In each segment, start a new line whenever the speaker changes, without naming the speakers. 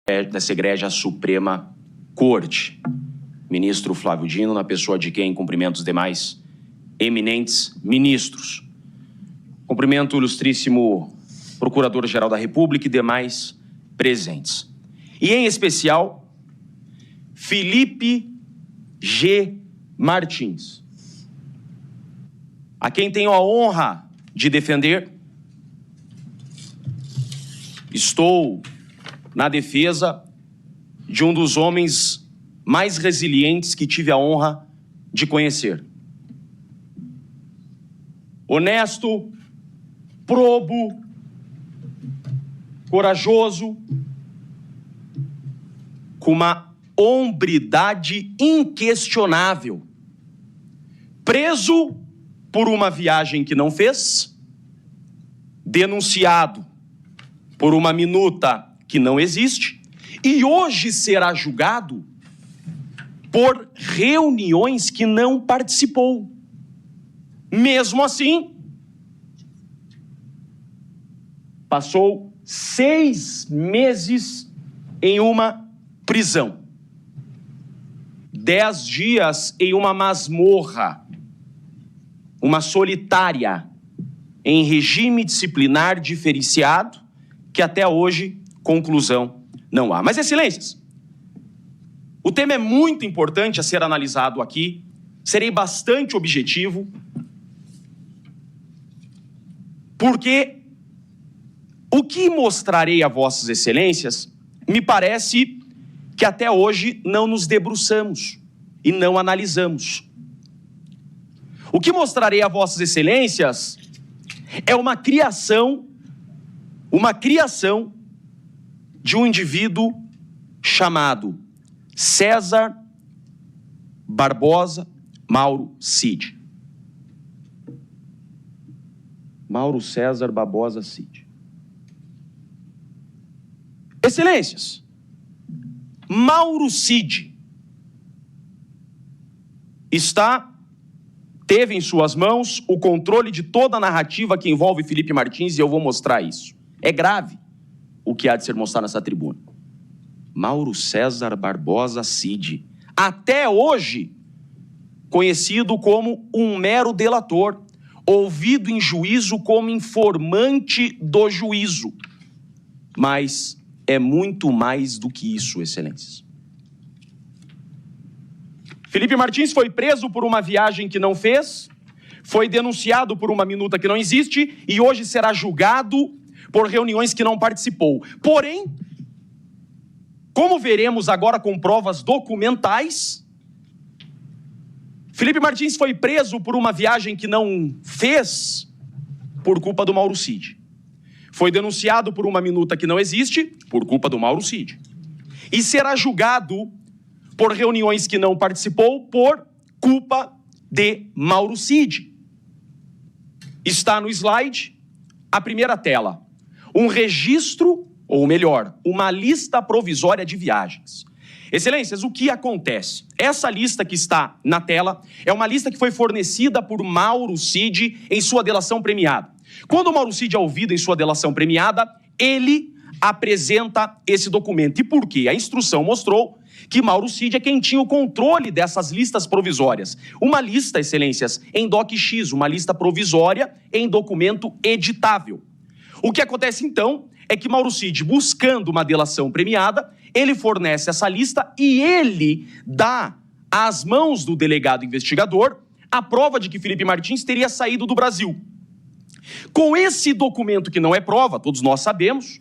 dessa egrégia Suprema Corte. Ministro Flávio Dino, na pessoa de quem cumprimento os demais eminentes ministros. Cumprimento o ilustríssimo Procurador-Geral da República e demais presentes. E, em especial, Felipe G. Martins, a quem tenho a honra de defender. Estou na defesa de um dos homens mais resilientes que tive a honra de conhecer. Honesto, probo, corajoso, com uma hombridade inquestionável. Preso por uma viagem que não fez, denunciado por uma minuta que não existe, e hoje será julgado por reuniões que não participou. Mesmo assim, passou 6 meses em uma prisão, 10 dias em uma masmorra, uma solitária, em regime disciplinar diferenciado, que até hoje, conclusão, não há. Mas, excelências, o tema é muito importante a ser analisado aqui, serei bastante objetivo, porque o que mostrarei a vossas excelências, me parece que até hoje não nos debruçamos e não analisamos. O que mostrarei a vossas excelências é uma criação de um indivíduo chamado César Barbosa Mauro Cid. Mauro César Barbosa Cid. Excelências, Mauro Cid teve em suas mãos o controle de toda a narrativa que envolve Felipe Martins, e eu vou mostrar isso. É grave o que há de ser mostrado nessa tribuna. Mauro César Barbosa Cid, até hoje conhecido como um mero delator, ouvido em juízo como informante do juízo. Mas é muito mais do que isso, excelências. Felipe Martins foi preso por uma viagem que não fez, foi denunciado por uma minuta que não existe e hoje será julgado por reuniões que não participou. Porém, como veremos agora com provas documentais, Felipe Martins foi preso por uma viagem que não fez por culpa do Mauro Cid. Foi denunciado por uma minuta que não existe por culpa do Mauro Cid. E será julgado por reuniões que não participou por culpa de Mauro Cid. Está no slide, a primeira tela. Um registro, ou melhor, uma lista provisória de viagens. Excelências, o que acontece? Essa lista que está na tela é uma lista que foi fornecida por Mauro Cid em sua delação premiada. Quando o Mauro Cid é ouvido em sua delação premiada, ele apresenta esse documento. E por quê? A instrução mostrou que Mauro Cid é quem tinha o controle dessas listas provisórias. Uma lista, excelências, em DOC-X, uma lista provisória em documento editável. O que acontece, então, é que Mauro Cid, buscando uma delação premiada, ele fornece essa lista e ele dá às mãos do delegado investigador a prova de que Felipe Martins teria saído do Brasil. Com esse documento que não é prova, todos nós sabemos,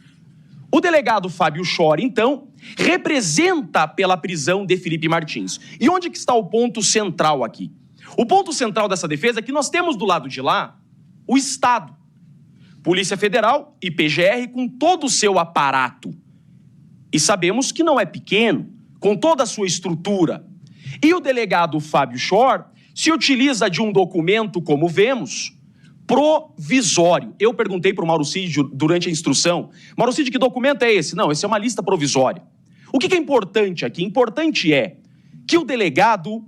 o delegado Fábio Chor, então, representa pela prisão de Felipe Martins. E onde que está o ponto central aqui? O ponto central dessa defesa é que nós temos do lado de lá o Estado, Polícia Federal e PGR com todo o seu aparato. E sabemos que não é pequeno, com toda a sua estrutura. E o delegado Fábio Chor se utiliza de um documento, como vemos, provisório. Eu perguntei para o Mauro Cid durante a instrução, Mauro Cid, que documento é esse? Não, esse é uma lista provisória. O que é importante aqui? Importante é que o delegado,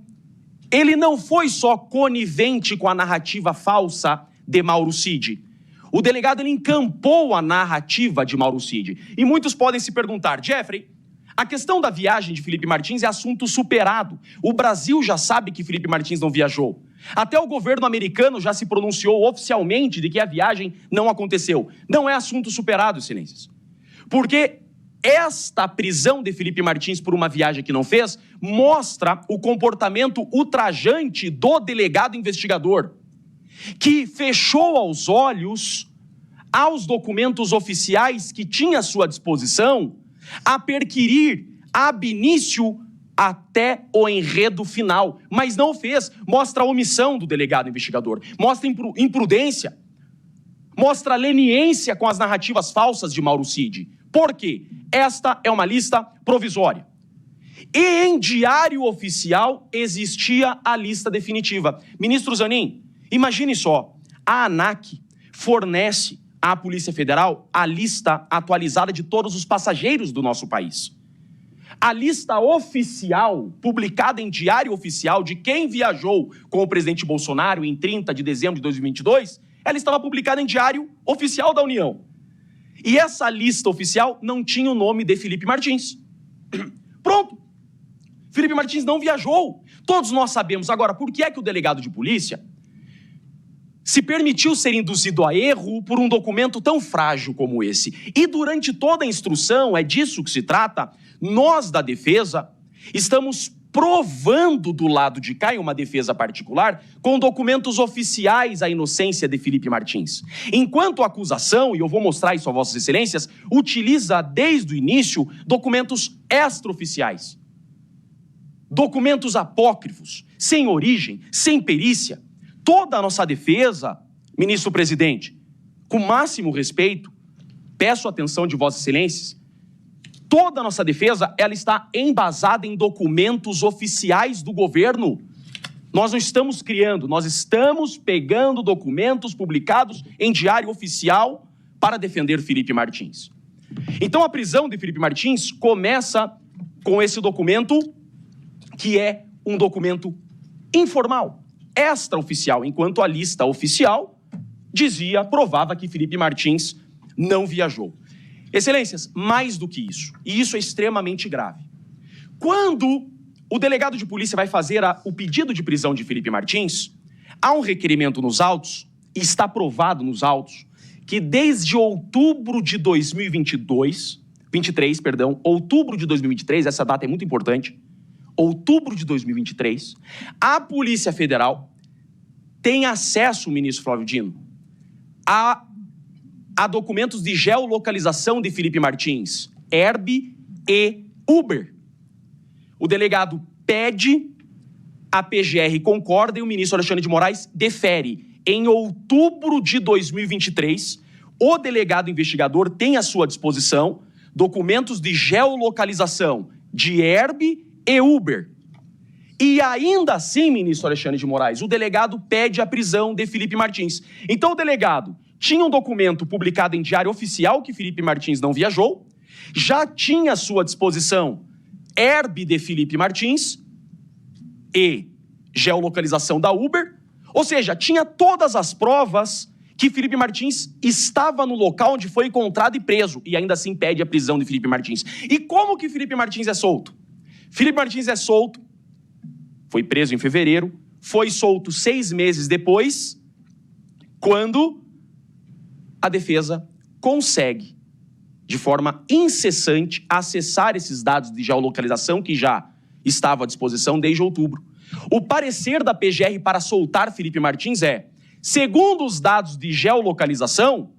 ele não foi só conivente com a narrativa falsa de Mauro Cid. O delegado, ele encampou a narrativa de Mauro Cid. E muitos podem se perguntar, Jeffrey, A questão da viagem de Felipe Martins é assunto superado. O Brasil já sabe que Felipe Martins não viajou. Até o governo americano já se pronunciou oficialmente de que a viagem não aconteceu. Não é assunto superado, excelências. Porque esta prisão de Felipe Martins por uma viagem que não fez mostra o comportamento ultrajante do delegado investigador, que fechou aos olhos aos documentos oficiais que tinha à sua disposição a perquirir ab início até o enredo final, mas não o fez. Mostra a omissão do delegado investigador, mostra imprudência, mostra leniência com as narrativas falsas de Mauro Cid. Por quê? Esta é uma lista provisória. E em diário oficial existia a lista definitiva. Ministro Zanin, imagine só, a ANAC fornece à Polícia Federal a lista atualizada de todos os passageiros do nosso país. A lista oficial, publicada em diário oficial, de quem viajou com o presidente Bolsonaro em 30 de dezembro de 2022, ela estava publicada em diário oficial da União. E essa lista oficial não tinha o nome de Felipe Martins. Pronto. Felipe Martins não viajou. Todos nós sabemos. Agora, por que é que o delegado de polícia se permitiu ser induzido a erro por um documento tão frágil como esse? E durante toda a instrução, é disso que se trata, nós da defesa estamos provando do lado de cá, em uma defesa particular, com documentos oficiais a inocência de Felipe Martins. Enquanto a acusação, e eu vou mostrar isso a vossas excelências, utiliza desde o início documentos extraoficiais. Documentos apócrifos, sem origem, sem perícia. Toda a nossa defesa, ministro presidente, com máximo respeito, peço a atenção de vossas excelências, toda a nossa defesa, ela está embasada em documentos oficiais do governo. Nós não estamos criando, nós estamos pegando documentos publicados em diário oficial para defender Felipe Martins. Então a prisão de Felipe Martins começa com esse documento, que é um documento informal, extraoficial, enquanto a lista oficial provava que Felipe Martins não viajou. Excelências, mais do que isso, e isso é extremamente grave. Quando o delegado de polícia vai fazer o pedido de prisão de Felipe Martins, há um requerimento nos autos, e está provado nos autos, que desde outubro de 2023, essa data é muito importante, outubro de 2023, a Polícia Federal tem acesso, ministro Flávio Dino, a documentos de geolocalização de Felipe Martins, Herb e Uber. O delegado pede, a PGR concorda e o ministro Alexandre de Moraes defere. Em outubro de 2023, o delegado investigador tem à sua disposição documentos de geolocalização de Herb e Uber. E ainda assim, ministro Alexandre de Moraes, o delegado pede a prisão de Felipe Martins. Então o delegado tinha um documento publicado em diário oficial que Felipe Martins não viajou, já tinha à sua disposição Herb de Felipe Martins e geolocalização da Uber, ou seja, tinha todas as provas que Felipe Martins estava no local onde foi encontrado e preso, e ainda assim pede a prisão de Felipe Martins. E como que Felipe Martins é solto? Felipe Martins é solto, foi preso em fevereiro, foi solto 6 meses depois, quando a defesa consegue, de forma incessante, acessar esses dados de geolocalização que já estavam à disposição desde outubro. O parecer da PGR para soltar Felipe Martins é: segundo os dados de geolocalização,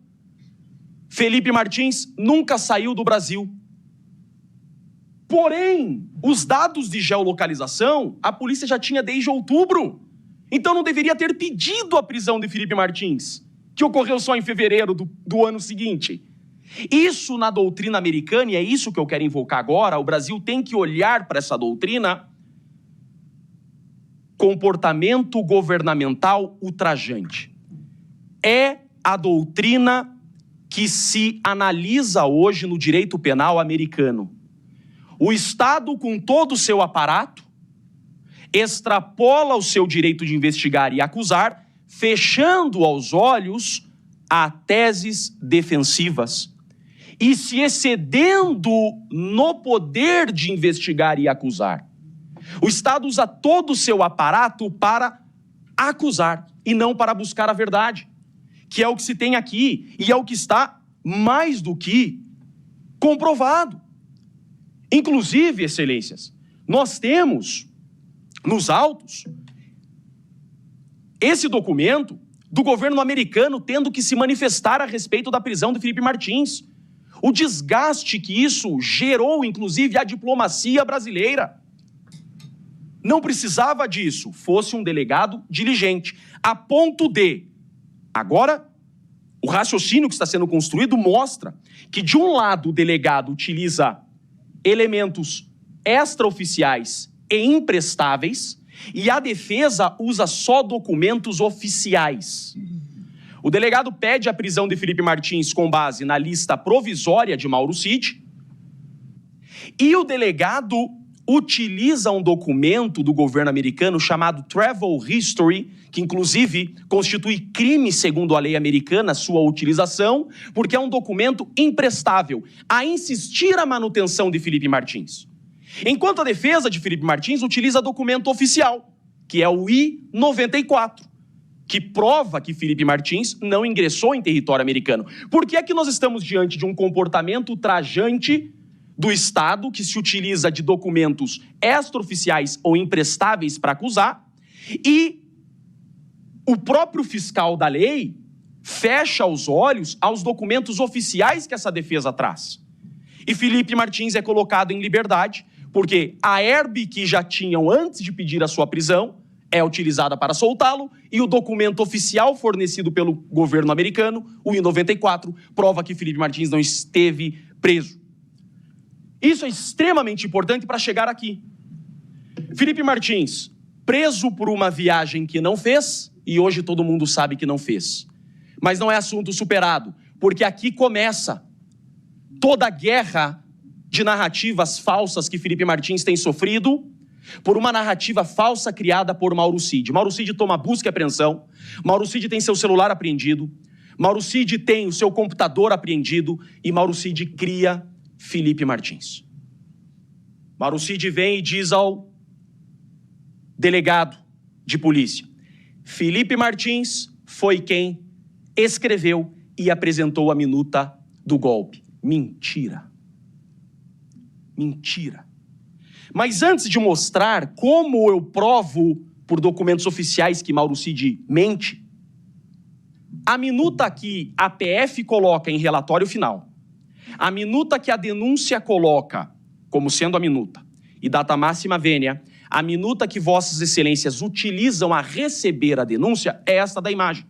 Felipe Martins nunca saiu do Brasil. Porém, os dados de geolocalização, a polícia já tinha desde outubro. Então não deveria ter pedido a prisão de Felipe Martins, que ocorreu só em fevereiro do ano seguinte. Isso na doutrina americana, e é isso que eu quero invocar agora, o Brasil tem que olhar para essa doutrina, comportamento governamental ultrajante. É a doutrina que se analisa hoje no direito penal americano. O Estado, com todo o seu aparato, extrapola o seu direito de investigar e acusar, fechando aos olhos a teses defensivas. e se excedendo no poder de investigar e acusar. O Estado usa todo o seu aparato para acusar e não para buscar a verdade, que é o que se tem aqui e é o que está mais do que comprovado. Inclusive, excelências, nós temos nos autos esse documento do governo americano tendo que se manifestar a respeito da prisão de Felipe Martins. O desgaste que isso gerou, inclusive, à diplomacia brasileira. Não precisava disso, fosse um delegado diligente, a ponto de, agora, o raciocínio que está sendo construído mostra que, de um lado, o delegado utiliza elementos extraoficiais e imprestáveis, e a defesa usa só documentos oficiais. O delegado pede a prisão de Felipe Martins com base na lista provisória de Mauro Cid, e o delegado utiliza um documento do governo americano chamado Travel History, que inclusive constitui crime segundo a lei americana sua utilização, porque é um documento imprestável a insistir a manutenção de Felipe Martins. Enquanto a defesa de Felipe Martins utiliza documento oficial, que é o I-94, que prova que Felipe Martins não ingressou em território americano. Por que é que nós estamos diante de um comportamento ultrajante do Estado que se utiliza de documentos extraoficiais ou imprestáveis para acusar e o próprio fiscal da lei fecha os olhos aos documentos oficiais que essa defesa traz? E Felipe Martins é colocado em liberdade porque a herb que já tinham antes de pedir a sua prisão é utilizada para soltá-lo e o documento oficial fornecido pelo governo americano, o I-94, prova que Felipe Martins não esteve preso. Isso é extremamente importante para chegar aqui. Felipe Martins, preso por uma viagem que não fez, e hoje todo mundo sabe que não fez. Mas não é assunto superado, porque aqui começa toda a guerra de narrativas falsas que Felipe Martins tem sofrido por uma narrativa falsa criada por Mauro Cid. Mauro Cid toma busca e apreensão, Mauro Cid tem seu celular apreendido, Mauro Cid tem o seu computador apreendido e Mauro Cid cria Felipe Martins. Mauro Cid vem e diz ao delegado de polícia: Felipe Martins foi quem escreveu e apresentou a minuta do golpe. Mentira. Mentira. Mas antes de mostrar como eu provo por documentos oficiais que Mauro Cid mente, a minuta que a PF coloca em relatório final, a minuta que a denúncia coloca como sendo a minuta, e data máxima vênia, a minuta que vossas excelências utilizam a receber a denúncia é esta da imagem.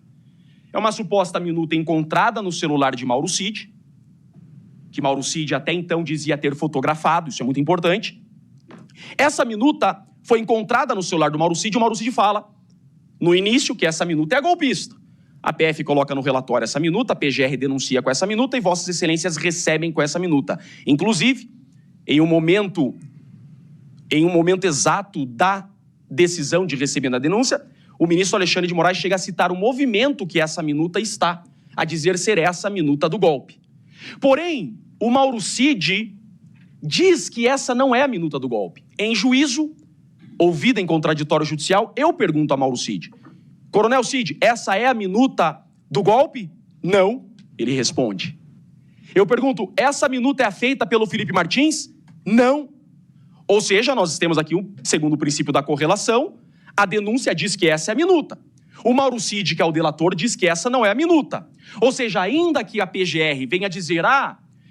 É uma suposta minuta encontrada no celular de Mauro Cid, que Mauro Cid até então dizia ter fotografado, isso é muito importante. Essa minuta foi encontrada no celular do Mauro Cid, e o Mauro Cid fala, no início, que essa minuta é golpista. A PF coloca no relatório essa minuta, a PGR denuncia com essa minuta e vossas excelências recebem com essa minuta. Inclusive, em um momento exato da decisão de receber a denúncia, o ministro Alexandre de Moraes chega a citar o movimento que essa minuta está, a dizer ser essa a minuta do golpe. Porém, o Mauro Cid diz que essa não é a minuta do golpe. Em juízo, ouvida em contraditório judicial, eu pergunto a Mauro Cid: Coronel Cid, essa é a minuta do golpe? Não, ele responde. Eu pergunto, essa minuta é feita pelo Felipe Martins? Não. Ou seja, nós temos aqui, segundo o princípio da correlação, a denúncia diz que essa é a minuta. O Mauro Cid, que é o delator, diz que essa não é a minuta. Ou seja, ainda que a PGR venha dizer,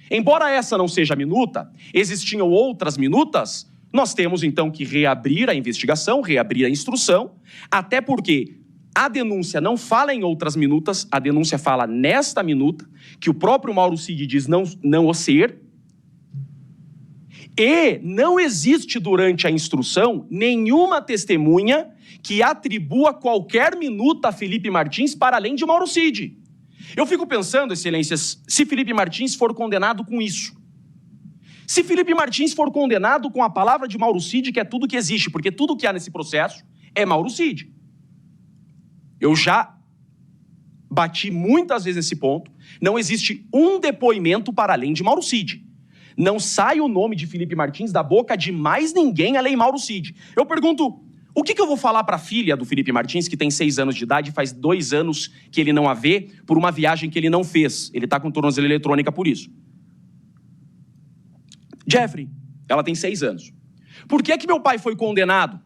embora essa não seja a minuta, existiam outras minutas, nós temos então que reabrir a investigação, reabrir a instrução, até porque a denúncia não fala em outras minutas, a denúncia fala nesta minuta, que o próprio Mauro Cid diz não o ser, e não existe durante a instrução nenhuma testemunha que atribua qualquer minuta a Felipe Martins para além de Mauro Cid. Eu fico pensando, excelências, se Felipe Martins for condenado com isso. Se Felipe Martins for condenado com a palavra de Mauro Cid, que é tudo que existe, porque tudo que há nesse processo é Mauro Cid. Eu já bati muitas vezes nesse ponto, não existe um depoimento para além de Mauro Cid. Não sai o nome de Felipe Martins da boca de mais ninguém além de Mauro Cid. Eu pergunto, o que eu vou falar para a filha do Felipe Martins, que tem 6 anos de idade, faz 2 anos que ele não a vê, por uma viagem que ele não fez. Ele está com tornozeleira eletrônica por isso. Jeffrey, ela tem 6 anos. Por que meu pai foi condenado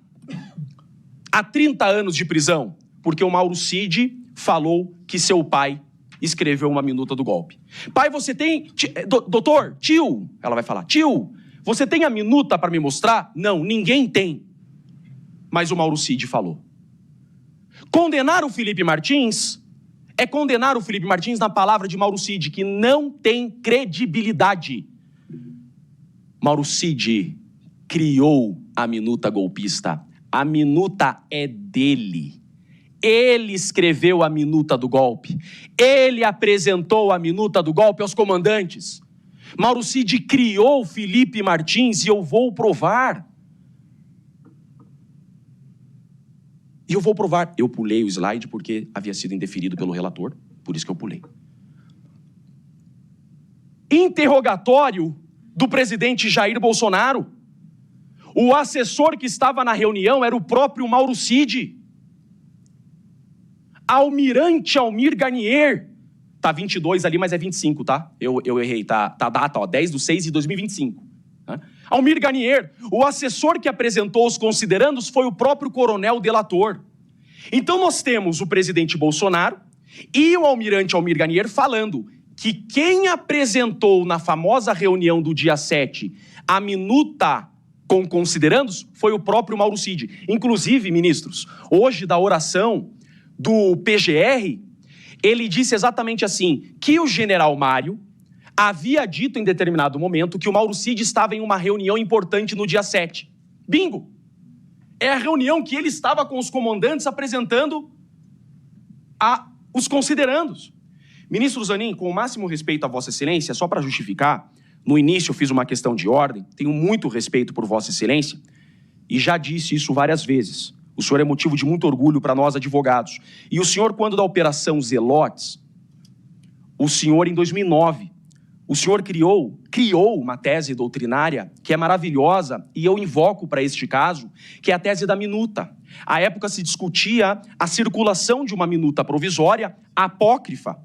a 30 anos de prisão? Porque o Mauro Cid falou que seu pai escreveu uma minuta do golpe. Pai, você tem... Doutor, tio, ela vai falar, tio, você tem a minuta para me mostrar? Não, ninguém tem. Mas o Mauro Cid falou. Condenar o Felipe Martins é condenar o Felipe Martins na palavra de Mauro Cid, que não tem credibilidade. Mauro Cid criou a minuta golpista. A minuta é dele. Ele escreveu a minuta do golpe. Ele apresentou a minuta do golpe aos comandantes. Mauro Cid criou Felipe Martins e eu vou provar. E eu vou provar. Eu pulei o slide porque havia sido indeferido pelo relator, por isso que eu pulei. Interrogatório do presidente Jair Bolsonaro. O assessor que estava na reunião era o próprio Mauro Cid. Almirante Almir Garnier. Tá 22 ali, mas é 25, tá? Eu errei, tá a data, ó, 10/6/2025. Né? Almir Garnier, o assessor que apresentou os considerandos foi o próprio coronel delator. Então nós temos o presidente Bolsonaro e o almirante Almir Garnier falando que quem apresentou na famosa reunião do dia 7 a minuta com considerandos foi o próprio Mauro Cid. Inclusive, ministros, hoje da oração do PGR, ele disse exatamente assim, que o general Mário havia dito em determinado momento que o Mauro Cid estava em uma reunião importante no dia 7. Bingo! É a reunião que ele estava com os comandantes apresentando os considerandos. Ministro Zanin, com o máximo respeito a Vossa Excelência, só para justificar, no início eu fiz uma questão de ordem, tenho muito respeito por Vossa Excelência, e já disse isso várias vezes. O senhor é motivo de muito orgulho para nós advogados. E o senhor, quando da Operação Zelotes, o senhor, em 2009, o senhor criou uma tese doutrinária que é maravilhosa e eu invoco para este caso, que é a tese da minuta. À época se discutia a circulação de uma minuta provisória apócrifa.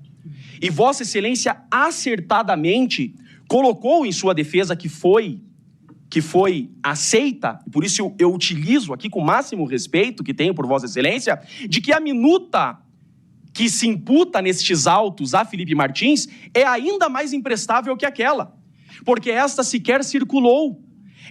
E Vossa Excelência acertadamente colocou em sua defesa que foi aceita, por isso eu utilizo aqui com o máximo respeito que tenho por Vossa Excelência, de que a minuta que se imputa nestes autos a Felipe Martins é ainda mais imprestável que aquela, porque esta sequer circulou.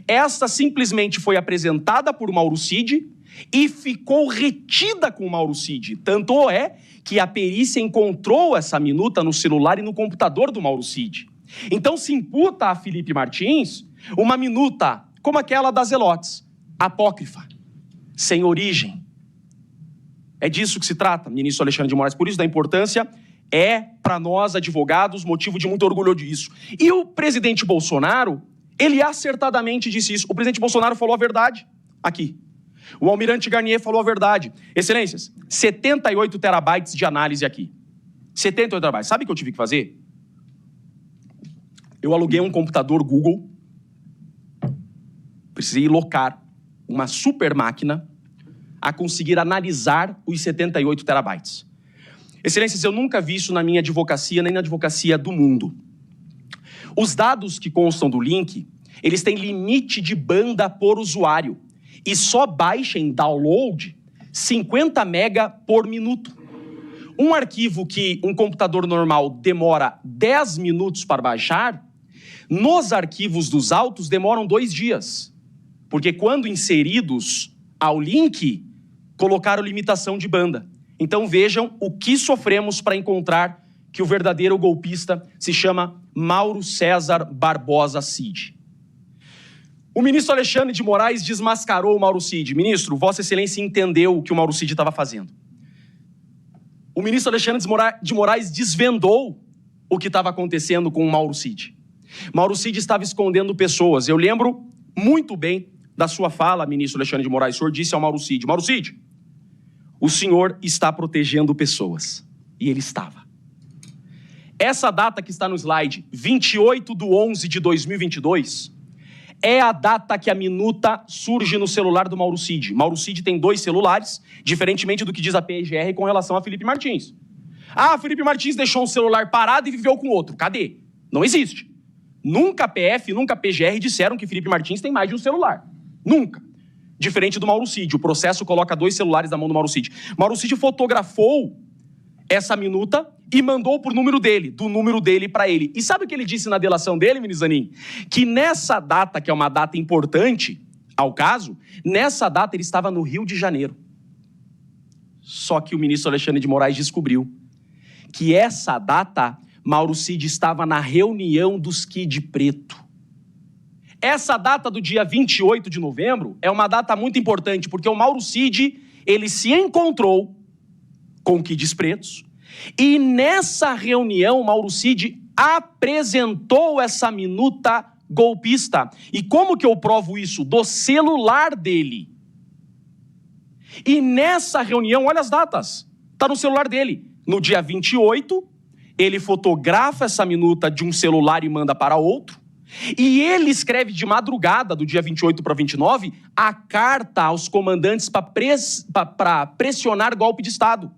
Esta simplesmente foi apresentada por Mauro Cid e ficou retida com Mauro Cid. Tanto é que a perícia encontrou essa minuta no celular e no computador do Mauro Cid. Então se imputa a Felipe Martins uma minuta como aquela das Zelotes, apócrifa, sem origem. É disso que se trata, ministro Alexandre de Moraes. Por isso da importância é, para nós, advogados, motivo de muito orgulho disso. E o presidente Bolsonaro, ele acertadamente disse isso. O presidente Bolsonaro falou a verdade aqui. O almirante Garnier falou a verdade. Excelências, 78 terabytes de análise aqui. 78 terabytes. Sabe o que eu tive que fazer? Eu aluguei um computador Google. Precisei locar uma super máquina a conseguir analisar os 78 terabytes. Excelências, eu nunca vi isso na minha advocacia, nem na advocacia do mundo. Os dados que constam do link, eles têm limite de banda por usuário e só baixa em download 50 mega por minuto. Um arquivo que um computador normal demora 10 minutos para baixar, nos arquivos dos autos demoram 2 dias. Porque quando inseridos ao link, colocaram limitação de banda. Então vejam o que sofremos para encontrar que o verdadeiro golpista se chama Mauro César Barbosa Cid. O ministro Alexandre de Moraes desmascarou o Mauro Cid. Ministro, Vossa Excelência entendeu o que o Mauro Cid estava fazendo. O ministro Alexandre de Moraes desvendou o que estava acontecendo com o Mauro Cid. Mauro Cid estava escondendo pessoas. Eu lembro muito bem da sua fala, ministro Alexandre de Moraes. O senhor disse ao Mauro Cid, o senhor está protegendo pessoas. E ele estava. Essa data que está no slide, 28/11/2022, é a data que a minuta surge no celular do Mauro Cid. Mauro Cid tem 2 celulares, diferentemente do que diz a PGR com relação a Felipe Martins. Ah, Felipe Martins deixou um celular parado e viveu com outro. Cadê? Não existe. Nunca a PF, nunca a PGR disseram que Felipe Martins tem mais de um celular. Nunca. Diferente do Mauro Cid. O processo coloca 2 celulares na mão do Mauro Cid. Mauro Cid fotografou essa minuta e mandou do número dele para ele. E sabe o que ele disse na delação dele, Minizanin? Que nessa data, que é uma data importante ao caso, nessa data ele estava no Rio de Janeiro. Só que o ministro Alexandre de Moraes descobriu que essa data, Mauro Cid estava na reunião dos Kid Preto. Essa data do dia 28 de novembro é uma data muito importante, porque o Mauro Cid, ele se encontrou com Kids Pretos, e nessa reunião, Mauro Cid apresentou essa minuta golpista. E como que eu provo isso? Do celular dele. E nessa reunião, olha as datas, está no celular dele. No dia 28, ele fotografa essa minuta de um celular e manda para outro. E ele escreve de madrugada, do dia 28 para 29, a carta aos comandantes para pressionar golpe de Estado.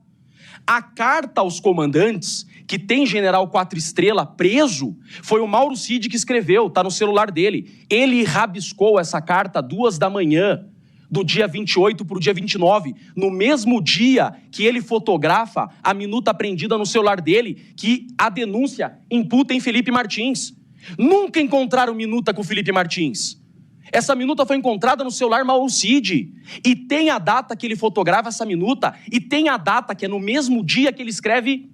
A carta aos comandantes, que tem general 4 estrelas preso, foi o Mauro Cid que escreveu, está no celular dele. Ele rabiscou essa carta 2 da manhã, do dia 28 para o dia 29, no mesmo dia que ele fotografa a minuta apreendida no celular dele, que a denúncia imputa em Felipe Martins. Nunca encontraram minuta com Felipe Martins. Essa minuta foi encontrada no celular Mauro Cid. E tem a data que ele fotografa essa minuta, e tem a data que é no mesmo dia que ele escreve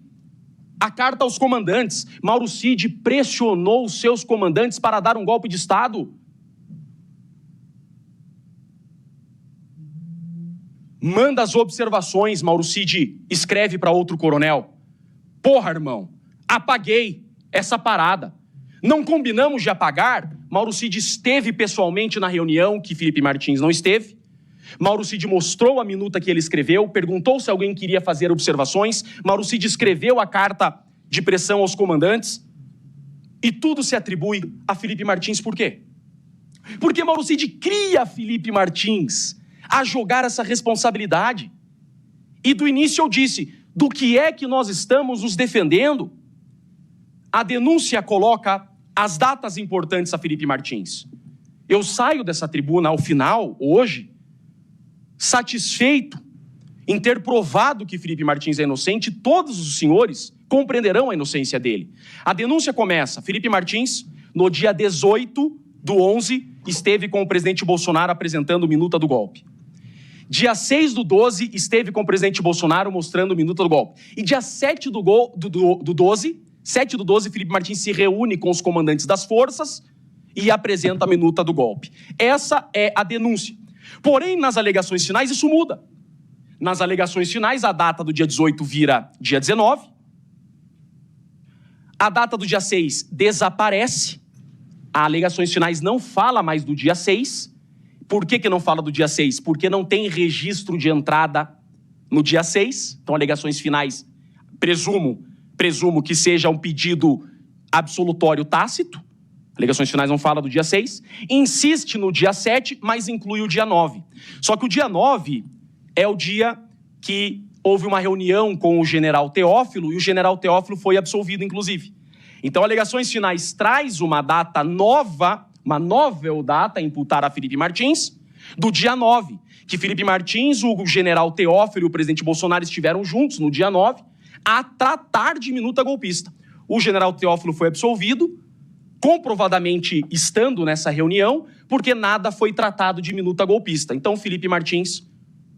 a carta aos comandantes. Mauro Cid pressionou os seus comandantes para dar um golpe de Estado. Manda as observações, Mauro Cid escreve para outro coronel. Porra, irmão, apaguei essa parada. Não combinamos de apagar? Mauro Cid esteve pessoalmente na reunião, que Felipe Martins não esteve. Mauro Cid mostrou a minuta que ele escreveu, perguntou se alguém queria fazer observações. Mauro Cid escreveu a carta de pressão aos comandantes. E tudo se atribui a Felipe Martins. Por quê? Porque Mauro Cid cria Felipe Martins a jogar essa responsabilidade. E do início eu disse, do que é que nós estamos nos defendendo? A denúncia coloca as datas importantes a Felipe Martins. Eu saio dessa tribuna ao final, hoje, satisfeito em ter provado que Felipe Martins é inocente, todos os senhores compreenderão a inocência dele. A denúncia começa, Felipe Martins, no dia 18/11, esteve com o presidente Bolsonaro apresentando minuta do golpe. Dia 6/12, esteve com o presidente Bolsonaro mostrando minuta do golpe. E dia 7/12, Felipe Martins se reúne com os comandantes das forças e apresenta a minuta do golpe. Essa é a denúncia. Porém, nas alegações finais, isso muda. Nas alegações finais, a data do dia 18 vira dia 19. A data do dia 6 desaparece. A alegações finais não fala mais do dia 6. Por que não fala do dia 6? Porque não tem registro de entrada no dia 6. Então, alegações finais, presumo que seja um pedido absolutório tácito. Alegações finais não fala do dia 6. Insiste no dia 7, mas inclui o dia 9. Só que o dia 9 é o dia que houve uma reunião com o general Teófilo, e o general Teófilo foi absolvido, inclusive. Então, alegações finais traz uma data nova, uma novel data a imputar a Felipe Martins, do dia 9, que Felipe Martins, o general Teófilo e o presidente Bolsonaro estiveram juntos no dia 9, a tratar de minuta golpista. O general Teófilo foi absolvido, comprovadamente estando nessa reunião, porque nada foi tratado de minuta golpista. Então, Felipe Martins,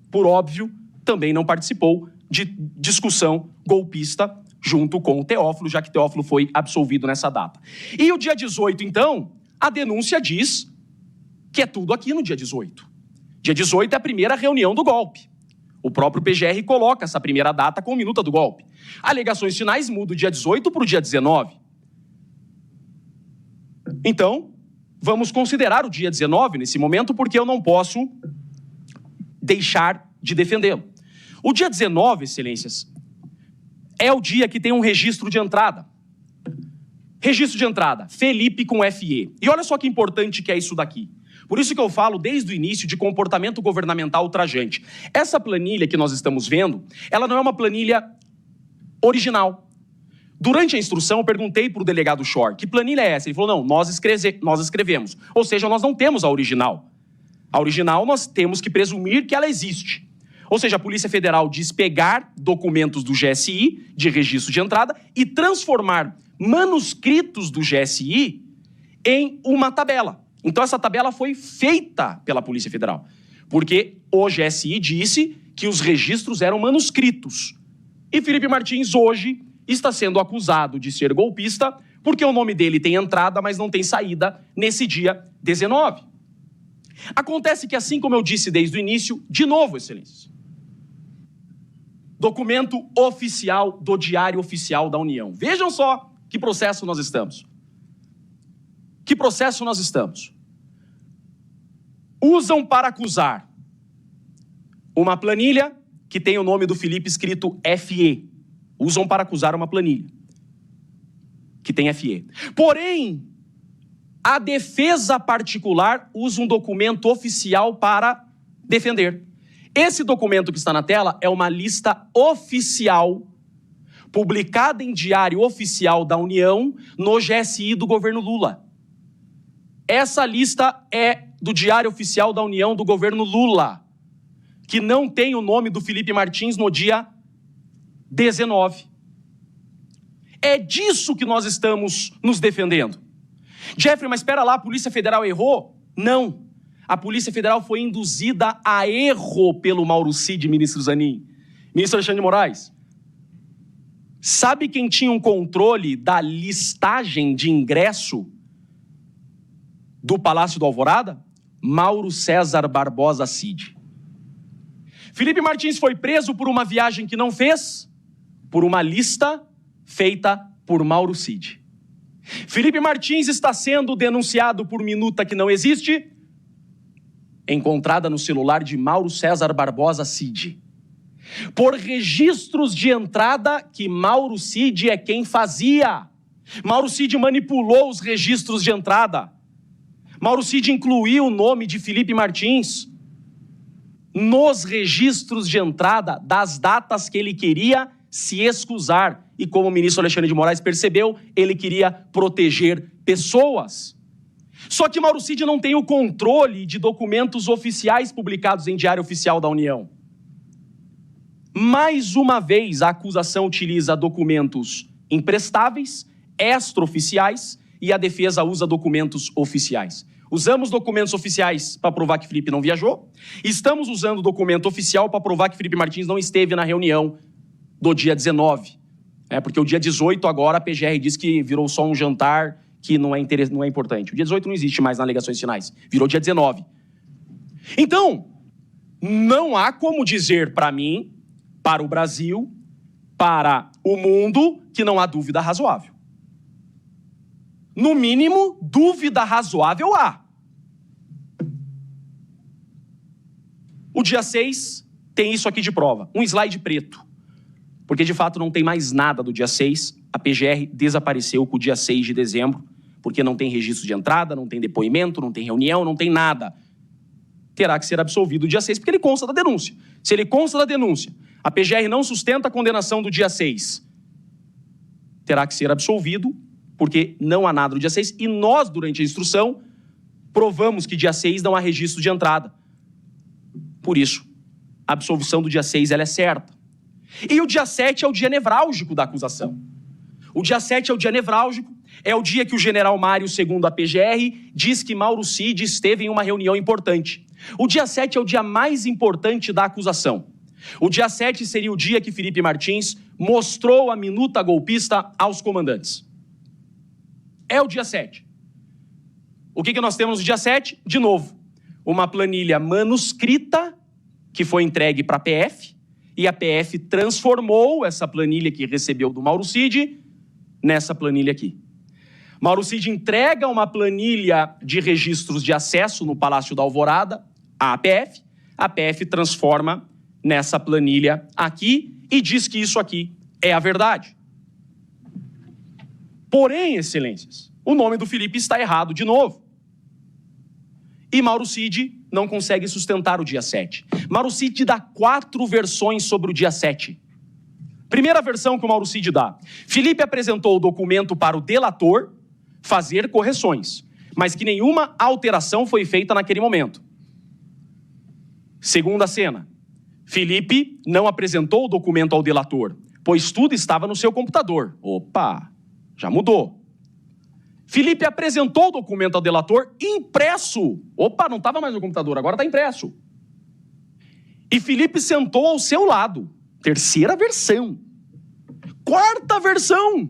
por óbvio, também não participou de discussão golpista junto com o Teófilo, já que Teófilo foi absolvido nessa data. E o dia 18, então, a denúncia diz que é tudo aqui no dia 18. Dia 18 é a primeira reunião do golpe. O próprio PGR coloca essa primeira data com minuta do golpe. Alegações finais mudam o dia 18 para o dia 19. Então, vamos considerar o dia 19 nesse momento, porque eu não posso deixar de defendê-lo. O dia 19, excelências, é o dia que tem um registro de entrada. Registro de entrada, Felipe com FE. E olha só que importante que é isso daqui. Por isso que eu falo desde o início de comportamento governamental ultrajante. Essa planilha que nós estamos vendo, ela não é uma planilha original. Durante a instrução, eu perguntei para o delegado Shore, que planilha é essa? Ele falou, não, nós escrevemos. Ou seja, nós não temos a original. A original nós temos que presumir que ela existe. Ou seja, a Polícia Federal diz pegar documentos do GSI, de registro de entrada, e transformar manuscritos do GSI em uma tabela. Então essa tabela foi feita pela Polícia Federal, porque o GSI disse que os registros eram manuscritos. E Felipe Martins hoje está sendo acusado de ser golpista porque o nome dele tem entrada, mas não tem saída nesse dia 19. Acontece que, assim como eu disse desde o início, de novo, excelências, documento oficial do Diário Oficial da União. Vejam só que processo nós estamos. Que processo nós estamos? Usam para acusar uma planilha que tem o nome do Felipe escrito FE. Usam para acusar uma planilha que tem FE. Porém, a defesa particular usa um documento oficial para defender. Esse documento que está na tela é uma lista oficial publicada em Diário Oficial da União no GSI do governo Lula. Essa lista é do Diário Oficial da União do governo Lula, que não tem o nome do Felipe Martins no dia 19. É disso que nós estamos nos defendendo. Jeffrey, mas espera lá, a Polícia Federal errou? Não. A Polícia Federal foi induzida a erro pelo Mauro Cid, ministro Zanin. Ministro Alexandre de Moraes, sabe quem tinha um controle da listagem de ingresso do Palácio do Alvorada? Mauro César Barbosa Cid. Felipe Martins foi preso por uma viagem que não fez, por uma lista feita por Mauro Cid. Felipe Martins está sendo denunciado por minuta que não existe, encontrada no celular de Mauro César Barbosa Cid. Por registros de entrada que Mauro Cid é quem fazia. Mauro Cid manipulou os registros de entrada. Mauro Cid incluiu o nome de Felipe Martins nos registros de entrada das datas que ele queria se excusar. E como o ministro Alexandre de Moraes percebeu, ele queria proteger pessoas. Só que Mauro Cid não tem o controle de documentos oficiais publicados em Diário Oficial da União. Mais uma vez, a acusação utiliza documentos imprestáveis, extraoficiais, e a defesa usa documentos oficiais. Usamos documentos oficiais para provar que Felipe não viajou. Estamos usando documento oficial para provar que Felipe Martins não esteve na reunião do dia 19. Porque o dia 18 agora a PGR diz que virou só um jantar que não é importante. O dia 18 não existe mais nas alegações finais. Virou dia 19. Então, não há como dizer para mim, para o Brasil, para o mundo, que não há dúvida razoável. No mínimo, dúvida razoável há. O dia 6 tem isso aqui de prova, um slide preto. Porque, de fato, não tem mais nada do dia 6. A PGR desapareceu com o dia 6 de dezembro, porque não tem registro de entrada, não tem depoimento, não tem reunião, não tem nada. Terá que ser absolvido o dia 6, porque ele consta da denúncia. Se ele consta da denúncia, a PGR não sustenta a condenação do dia 6, terá que ser absolvido, porque não há nada no dia 6, e nós, durante a instrução, provamos que dia 6 não há registro de entrada. Por isso, a absolvição do dia 6 ela é certa. E o dia 7 é o dia nevrálgico da acusação. O dia 7 é o dia nevrálgico, é o dia que o general Mário, segundo a PGR, diz que Mauro Cid esteve em uma reunião importante. O dia 7 é o dia mais importante da acusação. O dia 7 seria o dia que Felipe Martins mostrou a minuta golpista aos comandantes. É o dia 7. O que nós temos no dia 7? De novo, uma planilha manuscrita que foi entregue para a PF, e a PF transformou essa planilha que recebeu do Mauro Cid nessa planilha aqui. Mauro Cid entrega uma planilha de registros de acesso no Palácio da Alvorada à PF transforma nessa planilha aqui e diz que isso aqui é a verdade. Porém, excelências, o nome do Felipe está errado de novo. E Mauro Cid não consegue sustentar o dia 7. Mauro Cid dá 4 versões sobre o dia 7. Primeira versão que o Mauro Cid dá. Felipe apresentou o documento para o delator fazer correções, mas que nenhuma alteração foi feita naquele momento. Segunda cena. Felipe não apresentou o documento ao delator, pois tudo estava no seu computador. Opa, já mudou. Felipe apresentou o documento ao delator impresso. Opa, não estava mais no computador, agora está impresso. E Felipe sentou ao seu lado. Terceira versão. Quarta versão.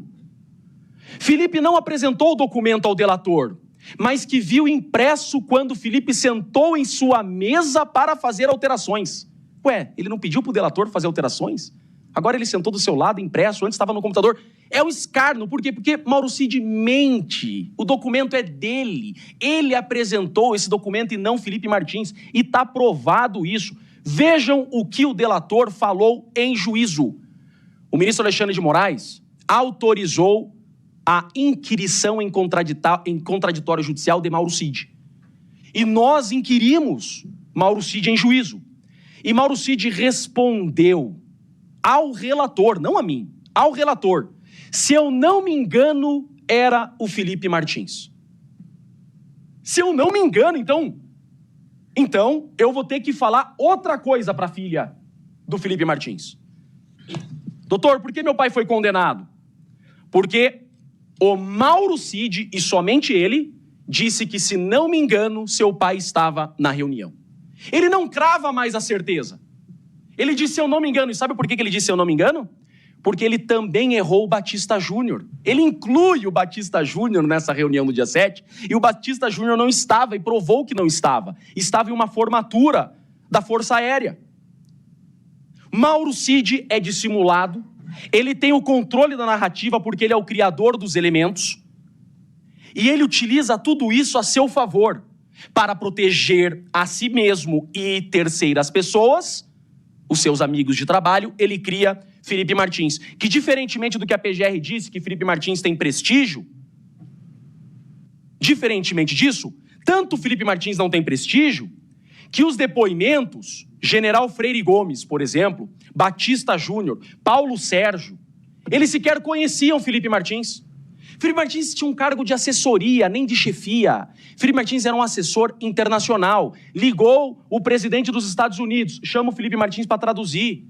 Felipe não apresentou o documento ao delator, mas que viu impresso quando Felipe sentou em sua mesa para fazer alterações. Ué, ele não pediu para o delator fazer alterações? Agora ele sentou do seu lado, impresso, antes estava no computador. É um escárnio, por quê? Porque Mauro Cid mente. O documento é dele. Ele apresentou esse documento e não Felipe Martins. E está provado isso. Vejam o que o delator falou em juízo. O ministro Alexandre de Moraes autorizou a inquirição em contraditório judicial de Mauro Cid. E nós inquirimos Mauro Cid em juízo. E Mauro Cid respondeu ao relator, não a mim, ao relator. Se eu não me engano, era o Felipe Martins. Se eu não me engano, então eu vou ter que falar outra coisa para a filha do Felipe Martins. Doutor, por que meu pai foi condenado? Porque o Mauro Cid, e somente ele, disse que, se não me engano, seu pai estava na reunião. Ele não crava mais a certeza. Ele disse, se eu não me engano. E sabe por que ele disse, se eu não me engano? Porque ele também errou o Batista Júnior. Ele inclui o Batista Júnior nessa reunião do dia 7, e o Batista Júnior não estava, e provou que não estava. Estava em uma formatura da Força Aérea. Mauro Cid é dissimulado, ele tem o controle da narrativa porque ele é o criador dos elementos, e ele utiliza tudo isso a seu favor, para proteger a si mesmo e terceiras pessoas, os seus amigos de trabalho. Ele cria Felipe Martins, que, diferentemente do que a PGR disse, que Felipe Martins tem prestígio, diferentemente disso, tanto Felipe Martins não tem prestígio, que os depoimentos, General Freire Gomes, por exemplo, Batista Júnior, Paulo Sérgio, eles sequer conheciam Felipe Martins. Felipe Martins tinha um cargo de assessoria, nem de chefia. Felipe Martins era um assessor internacional. Ligou o presidente dos Estados Unidos, chama o Felipe Martins para traduzir.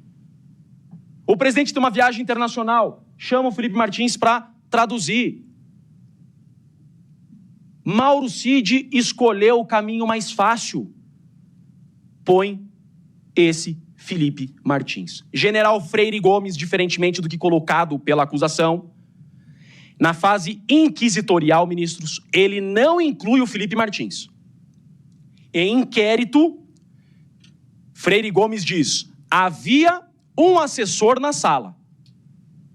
O presidente tem uma viagem internacional, chama o Felipe Martins para traduzir. Mauro Cid escolheu o caminho mais fácil. Põe esse Felipe Martins. General Freire Gomes, diferentemente do que colocado pela acusação, na fase inquisitorial, ministros, ele não inclui o Felipe Martins. Em inquérito, Freire Gomes diz, havia um assessor na sala.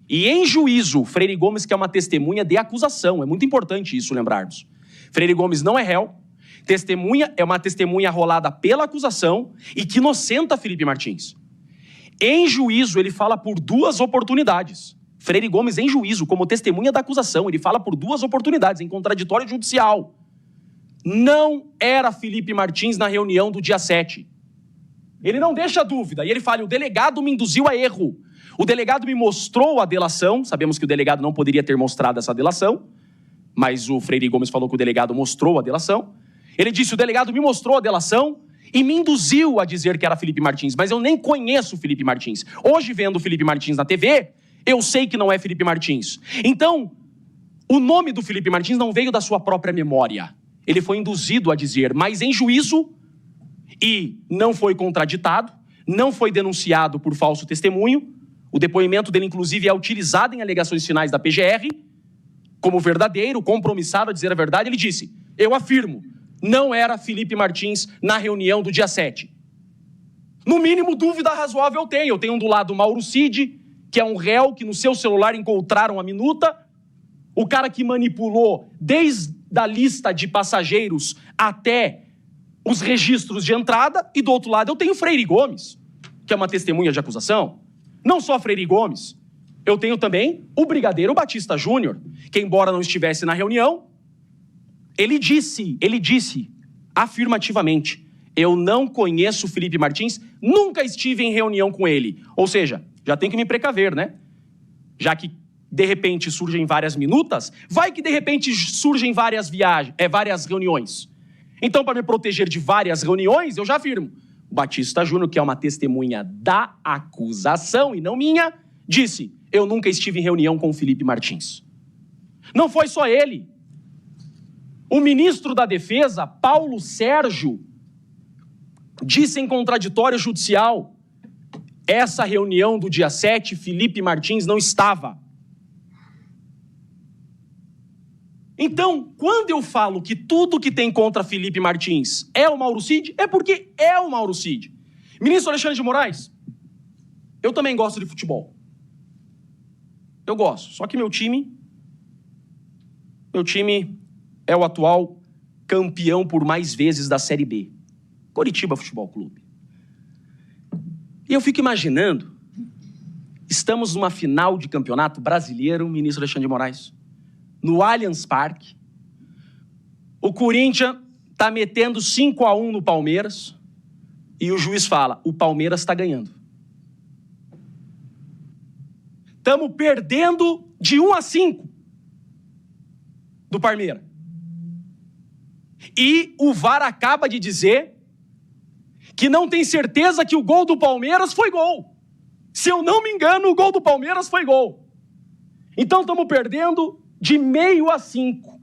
E em juízo, Freire Gomes, que é uma testemunha de acusação, é muito importante isso lembrarmos. Freire Gomes não é réu, testemunha é uma testemunha rolada pela acusação e que inocenta Felipe Martins. Em juízo, ele fala por 2 oportunidades. Freire Gomes, em juízo, como testemunha da acusação, ele fala por 2 oportunidades, em contraditório judicial. Não era Felipe Martins na reunião do dia 7. Ele não deixa dúvida, e ele fala, o delegado me induziu a erro. O delegado me mostrou a delação, sabemos que o delegado não poderia ter mostrado essa delação, mas o Freire Gomes falou que o delegado mostrou a delação. Ele disse, o delegado me mostrou a delação e me induziu a dizer que era Felipe Martins, mas eu nem conheço o Felipe Martins. Hoje, vendo o Felipe Martins na TV, eu sei que não é Felipe Martins. Então, o nome do Felipe Martins não veio da sua própria memória. Ele foi induzido a dizer, mas em juízo, e não foi contraditado, não foi denunciado por falso testemunho. O depoimento dele, inclusive, é utilizado em alegações finais da PGR, como verdadeiro, compromissado a dizer a verdade. Ele disse, eu afirmo, não era Felipe Martins na reunião do dia 7. No mínimo, dúvida razoável eu tenho. Eu tenho do lado Mauro Cid, que é um réu que no seu celular encontraram a minuta, o cara que manipulou desde a lista de passageiros até os registros de entrada, e do outro lado eu tenho Freire Gomes, que é uma testemunha de acusação. Não só Freire Gomes, eu tenho também o brigadeiro Batista Júnior, que embora não estivesse na reunião, ele disse afirmativamente: eu não conheço o Felipe Martins, nunca estive em reunião com ele. Ou seja, já tem que me precaver, né? Já que de repente surgem várias minutas, vai que de repente surgem várias reuniões. Então, para me proteger de várias reuniões, eu já afirmo: o Batista Júnior, que é uma testemunha da acusação e não minha, disse: eu nunca estive em reunião com o Felipe Martins. Não foi só ele. O ministro da Defesa, Paulo Sérgio, disse em contraditório judicial: essa reunião do dia 7, Felipe Martins não estava. Então, quando eu falo que tudo que tem contra Felipe Martins é o Mauro Cid, é porque é o Mauro Cid. Ministro Alexandre de Moraes, eu também gosto de futebol. Eu gosto, só que meu time é o atual campeão por mais vezes da Série B. Coritiba Futebol Clube. E eu fico imaginando, estamos numa final de campeonato brasileiro, ministro Alexandre de Moraes, no Allianz Parque, o Corinthians está metendo 5-1 no Palmeiras e o juiz fala: o Palmeiras está ganhando. Estamos perdendo de 1-5 do Palmeiras. E o VAR acaba de dizer que não tem certeza que o gol do Palmeiras foi gol. Se eu não me engano, o gol do Palmeiras foi gol. Então estamos perdendo de 0,5.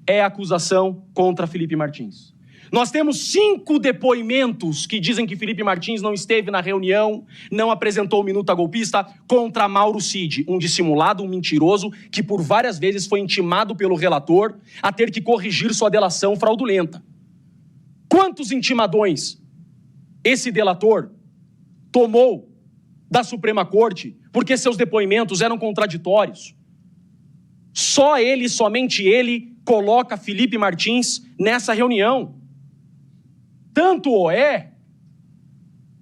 É a acusação contra Felipe Martins. Nós temos 5 depoimentos que dizem que Felipe Martins não esteve na reunião, não apresentou o minuta golpista contra Mauro Cid, um dissimulado, um mentiroso, que por várias vezes foi intimado pelo relator a ter que corrigir sua delação fraudulenta. Quantos intimadões esse delator tomou da Suprema Corte porque seus depoimentos eram contraditórios? Só ele, somente ele, coloca Felipe Martins nessa reunião. Tanto é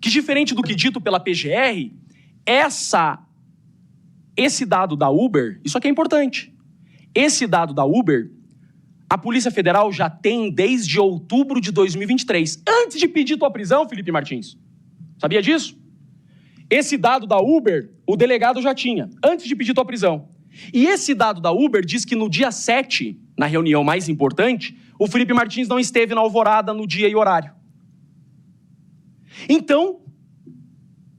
que, diferente do que dito pela PGR, esse dado da Uber, isso aqui é importante. Esse dado da Uber, a Polícia Federal já tem desde outubro de 2023, antes de pedir tua prisão, Felipe Martins. Sabia disso? Esse dado da Uber, o delegado já tinha, antes de pedir tua prisão. E esse dado da Uber diz que no dia 7, na reunião mais importante, o Felipe Martins não esteve na Alvorada no dia e horário. Então,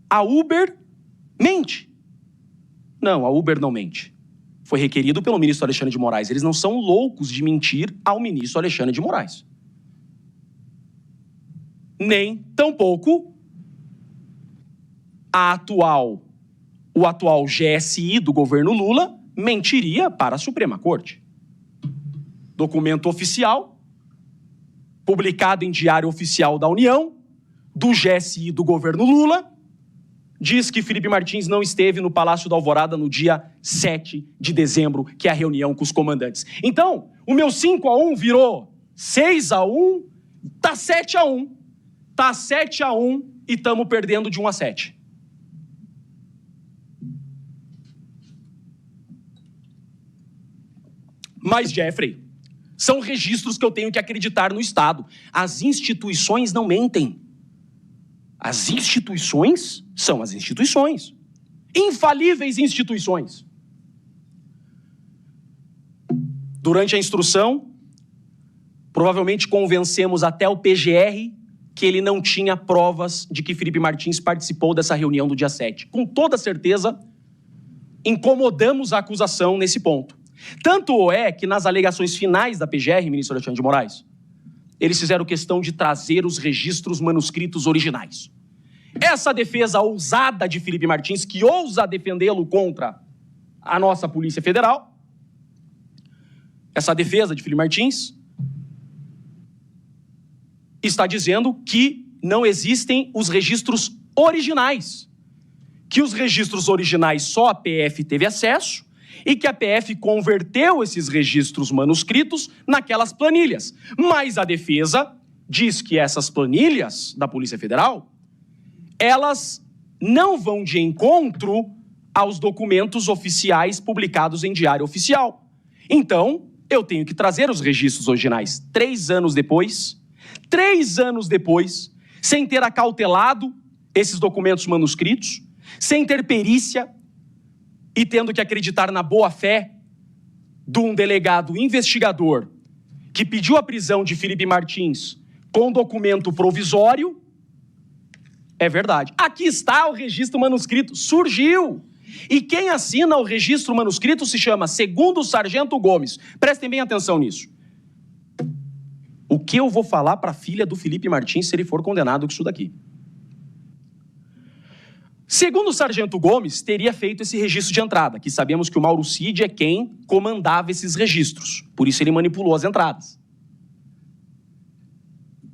a Uber mente. Não, a Uber não mente. Foi requerido pelo ministro Alexandre de Moraes. Eles não são loucos de mentir ao ministro Alexandre de Moraes. Nem, tampouco, o atual GSI do governo Lula mentiria para a Suprema Corte. Documento oficial, publicado em Diário Oficial da União, do GSI do governo Lula, diz que Felipe Martins não esteve no Palácio da Alvorada no dia 7 de dezembro, que é a reunião com os comandantes. Então, o meu 5-1 virou 6-1, tá 7-1. Tá 7-1 e estamos perdendo de 1-7. Mas, Jeffrey, são registros que eu tenho que acreditar no Estado. As instituições não mentem. As instituições são as instituições. Infalíveis instituições. Durante a instrução, provavelmente convencemos até o PGR que ele não tinha provas de que Felipe Martins participou dessa reunião do dia 7. Com toda certeza, incomodamos a acusação nesse ponto. Tanto é que nas alegações finais da PGR, ministro Alexandre de Moraes, eles fizeram questão de trazer os registros manuscritos originais. Essa defesa ousada de Felipe Martins, que ousa defendê-lo contra a nossa Polícia Federal, essa defesa de Felipe Martins está dizendo que não existem os registros originais, que os registros originais só a PF teve acesso e que a PF converteu esses registros manuscritos naquelas planilhas. Mas a defesa diz que essas planilhas da Polícia Federal, elas não vão de encontro aos documentos oficiais publicados em Diário Oficial. Então, eu tenho que trazer os registros originais 3 anos depois, sem ter acautelado esses documentos manuscritos, sem ter perícia e tendo que acreditar na boa-fé de um delegado investigador que pediu a prisão de Felipe Martins com documento provisório. É verdade. Aqui está o registro manuscrito. Surgiu. E quem assina o registro manuscrito se chama Segundo Sargento Gomes. Prestem bem atenção nisso. O que eu vou falar para a filha do Felipe Martins se ele for condenado com isso daqui? Segundo o Sargento Gomes, teria feito esse registro de entrada, que sabemos que o Mauro Cid é quem comandava esses registros. Por isso ele manipulou as entradas.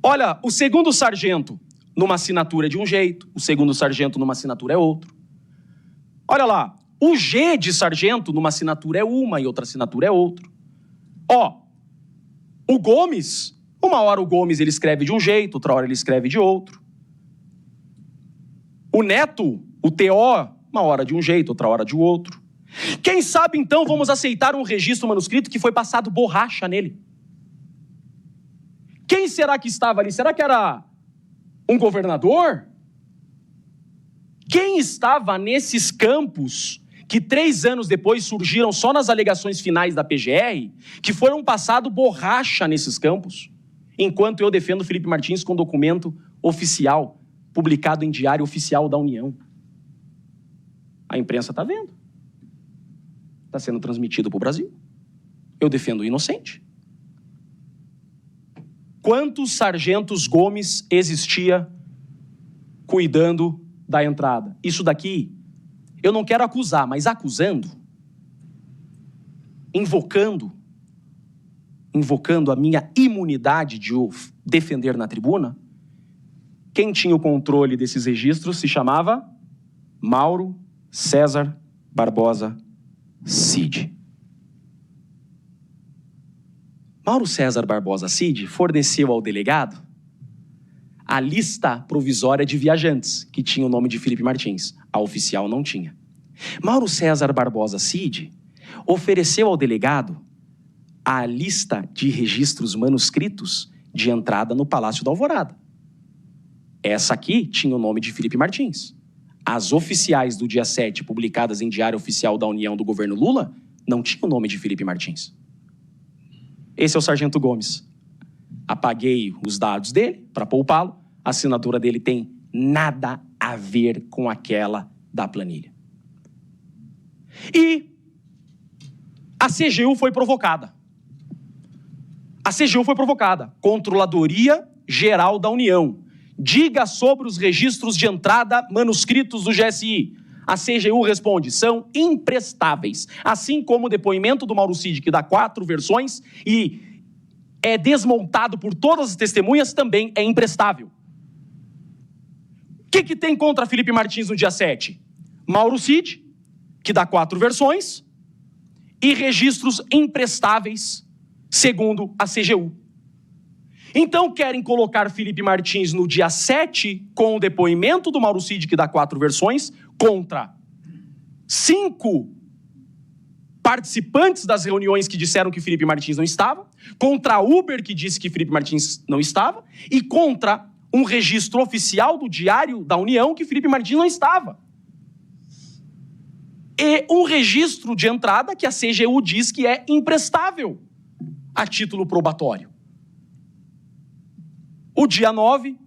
Olha, o segundo sargento numa assinatura é de um jeito, o segundo sargento numa assinatura é outro. Olha lá, o G de sargento numa assinatura é uma e outra assinatura é outro. Ó, o Gomes, uma hora o Gomes ele escreve de um jeito, outra hora ele escreve de outro. O Neto, o TO, uma hora de um jeito, outra hora de outro. Quem sabe, então, vamos aceitar um registro manuscrito que foi passado borracha nele? Quem será que estava ali? Será que era um governador? Quem estava nesses campos que 3 anos depois surgiram só nas alegações finais da PGR, que foram passado borracha nesses campos, enquanto eu defendo Felipe Martins com documento oficial, publicado em Diário Oficial da União? A imprensa está vendo. Está sendo transmitido para o Brasil. Eu defendo o inocente. Quantos sargentos Gomes existia cuidando da entrada? Isso daqui, eu não quero acusar, mas acusando, invocando a minha imunidade de o defender na tribuna, quem tinha o controle desses registros se chamava Mauro César Barbosa Cid. Mauro César Barbosa Cid forneceu ao delegado a lista provisória de viajantes, que tinha o nome de Felipe Martins. A oficial não tinha. Mauro César Barbosa Cid ofereceu ao delegado a lista de registros manuscritos de entrada no Palácio da Alvorada. Essa aqui tinha o nome de Felipe Martins. As oficiais do dia 7, publicadas em Diário Oficial da União do governo Lula, não tinham o nome de Felipe Martins. Esse é o Sargento Gomes. Apaguei os dados dele para poupá-lo. A assinatura dele tem nada a ver com aquela da planilha. E a CGU foi provocada. A CGU foi provocada. Controladoria Geral da União. Diga sobre os registros de entrada manuscritos do GSI. A CGU responde, são imprestáveis. Assim como o depoimento do Mauro Cid, que dá 4 versões e é desmontado por todas as testemunhas, também é imprestável. O que tem contra Felipe Martins no dia 7? Mauro Cid, que dá 4 versões, e registros imprestáveis, segundo a CGU. Então querem colocar Felipe Martins no dia 7 com o depoimento do Mauro Cid, que dá 4 versões, contra 5 participantes das reuniões que disseram que Felipe Martins não estava, contra a Uber, que disse que Felipe Martins não estava, e contra um registro oficial do Diário da União que Felipe Martins não estava. E um registro de entrada que a CGU diz que é imprestável a título probatório. O dia 9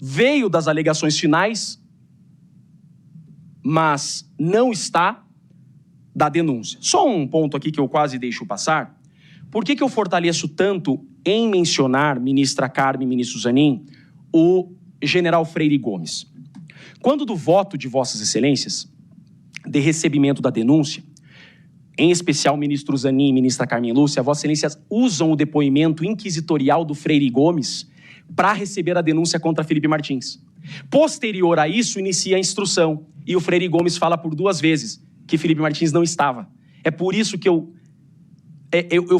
veio das alegações finais, mas não está da denúncia. Só um ponto aqui que eu quase deixo passar. Por que eu fortaleço tanto em mencionar, ministra Carmen e ministro Zanin, o general Freire Gomes? Quando do voto de vossas excelências, de recebimento da denúncia, em especial ministro Zanin e ministra Carmen Lúcia, vossas excelências usam o depoimento inquisitorial do Freire Gomes para receber a denúncia contra Felipe Martins. Posterior a isso, inicia a instrução. E o Freire Gomes fala por 2 vezes que Felipe Martins não estava. É por isso que eu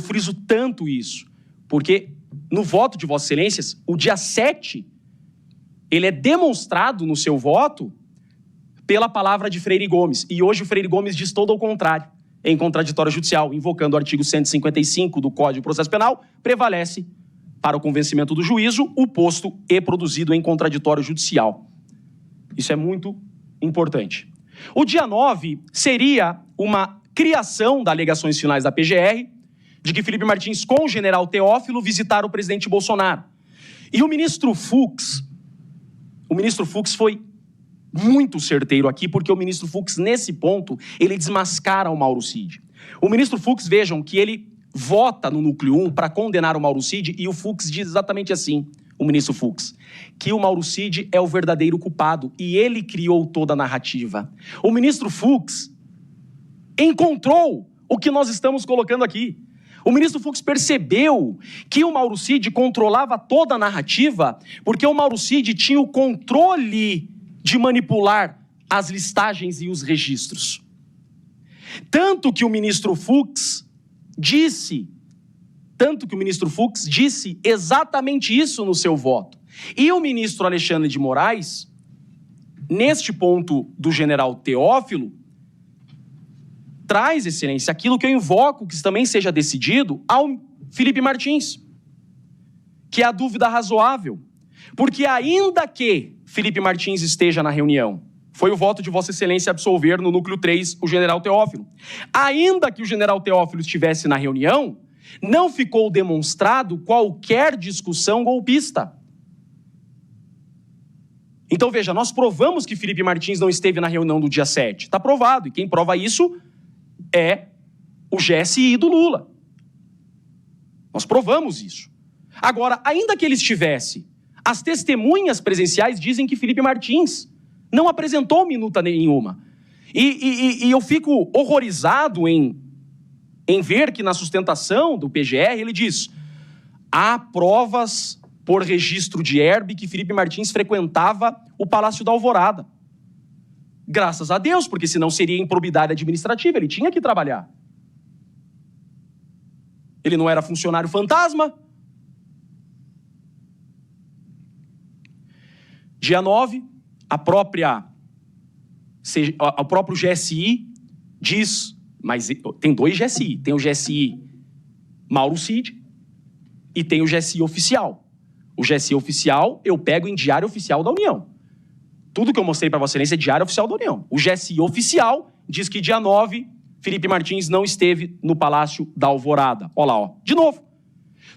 friso tanto isso. Porque no voto de vossas excelências, o dia 7, ele é demonstrado no seu voto pela palavra de Freire Gomes. E hoje o Freire Gomes diz todo ao contrário. Em contraditório judicial, invocando o artigo 155 do Código de Processo Penal, prevalece, para o convencimento do juízo, o posto e produzido em contraditório judicial. Isso é muito importante. O dia 9 seria uma criação das alegações finais da PGR, de que Felipe Martins, com o general Teófilo, visitaram o presidente Bolsonaro. E o ministro Fux foi muito certeiro aqui, porque o ministro Fux, nesse ponto, ele desmascara o Mauro Cid. O ministro Fux, vejam, que ele vota no núcleo 1 para condenar o Mauro Cid, e o Fux diz exatamente assim, o ministro Fux, que o Mauro Cid é o verdadeiro culpado, e ele criou toda a narrativa. O ministro Fux encontrou o que nós estamos colocando aqui. O ministro Fux percebeu que o Mauro Cid controlava toda a narrativa, porque o Mauro Cid tinha o controle de manipular as listagens e os registros. Tanto que o ministro Fux disse exatamente isso no seu voto. E o ministro Alexandre de Moraes, neste ponto do general Teófilo, traz, excelência, aquilo que eu invoco que também seja decidido ao Felipe Martins, que é a dúvida razoável. Porque ainda que Felipe Martins esteja na reunião, foi o voto de Vossa Excelência absolver no núcleo 3 o general Teófilo. Ainda que o general Teófilo estivesse na reunião, não ficou demonstrado qualquer discussão golpista. Então, veja, nós provamos que Felipe Martins não esteve na reunião do dia 7. Está provado. E quem prova isso é o GSI do Lula. Nós provamos isso. Agora, ainda que ele estivesse, as testemunhas presenciais dizem que Felipe Martins não apresentou minuta nenhuma. E eu fico horrorizado em ver que na sustentação do PGR ele diz: há provas por registro de herbe que Felipe Martins frequentava o Palácio da Alvorada. Graças a Deus, porque senão seria improbidade administrativa, ele tinha que trabalhar. Ele não era funcionário fantasma. Dia 9, o próprio GSI diz, mas tem dois GSI, tem o GSI Mauro Cid e tem o GSI oficial. O GSI oficial eu pego em Diário Oficial da União. Tudo que eu mostrei para Vossa Excelência é Diário Oficial da União. O GSI oficial diz que dia 9, Felipe Martins não esteve no Palácio da Alvorada. Olha lá, ó. De novo.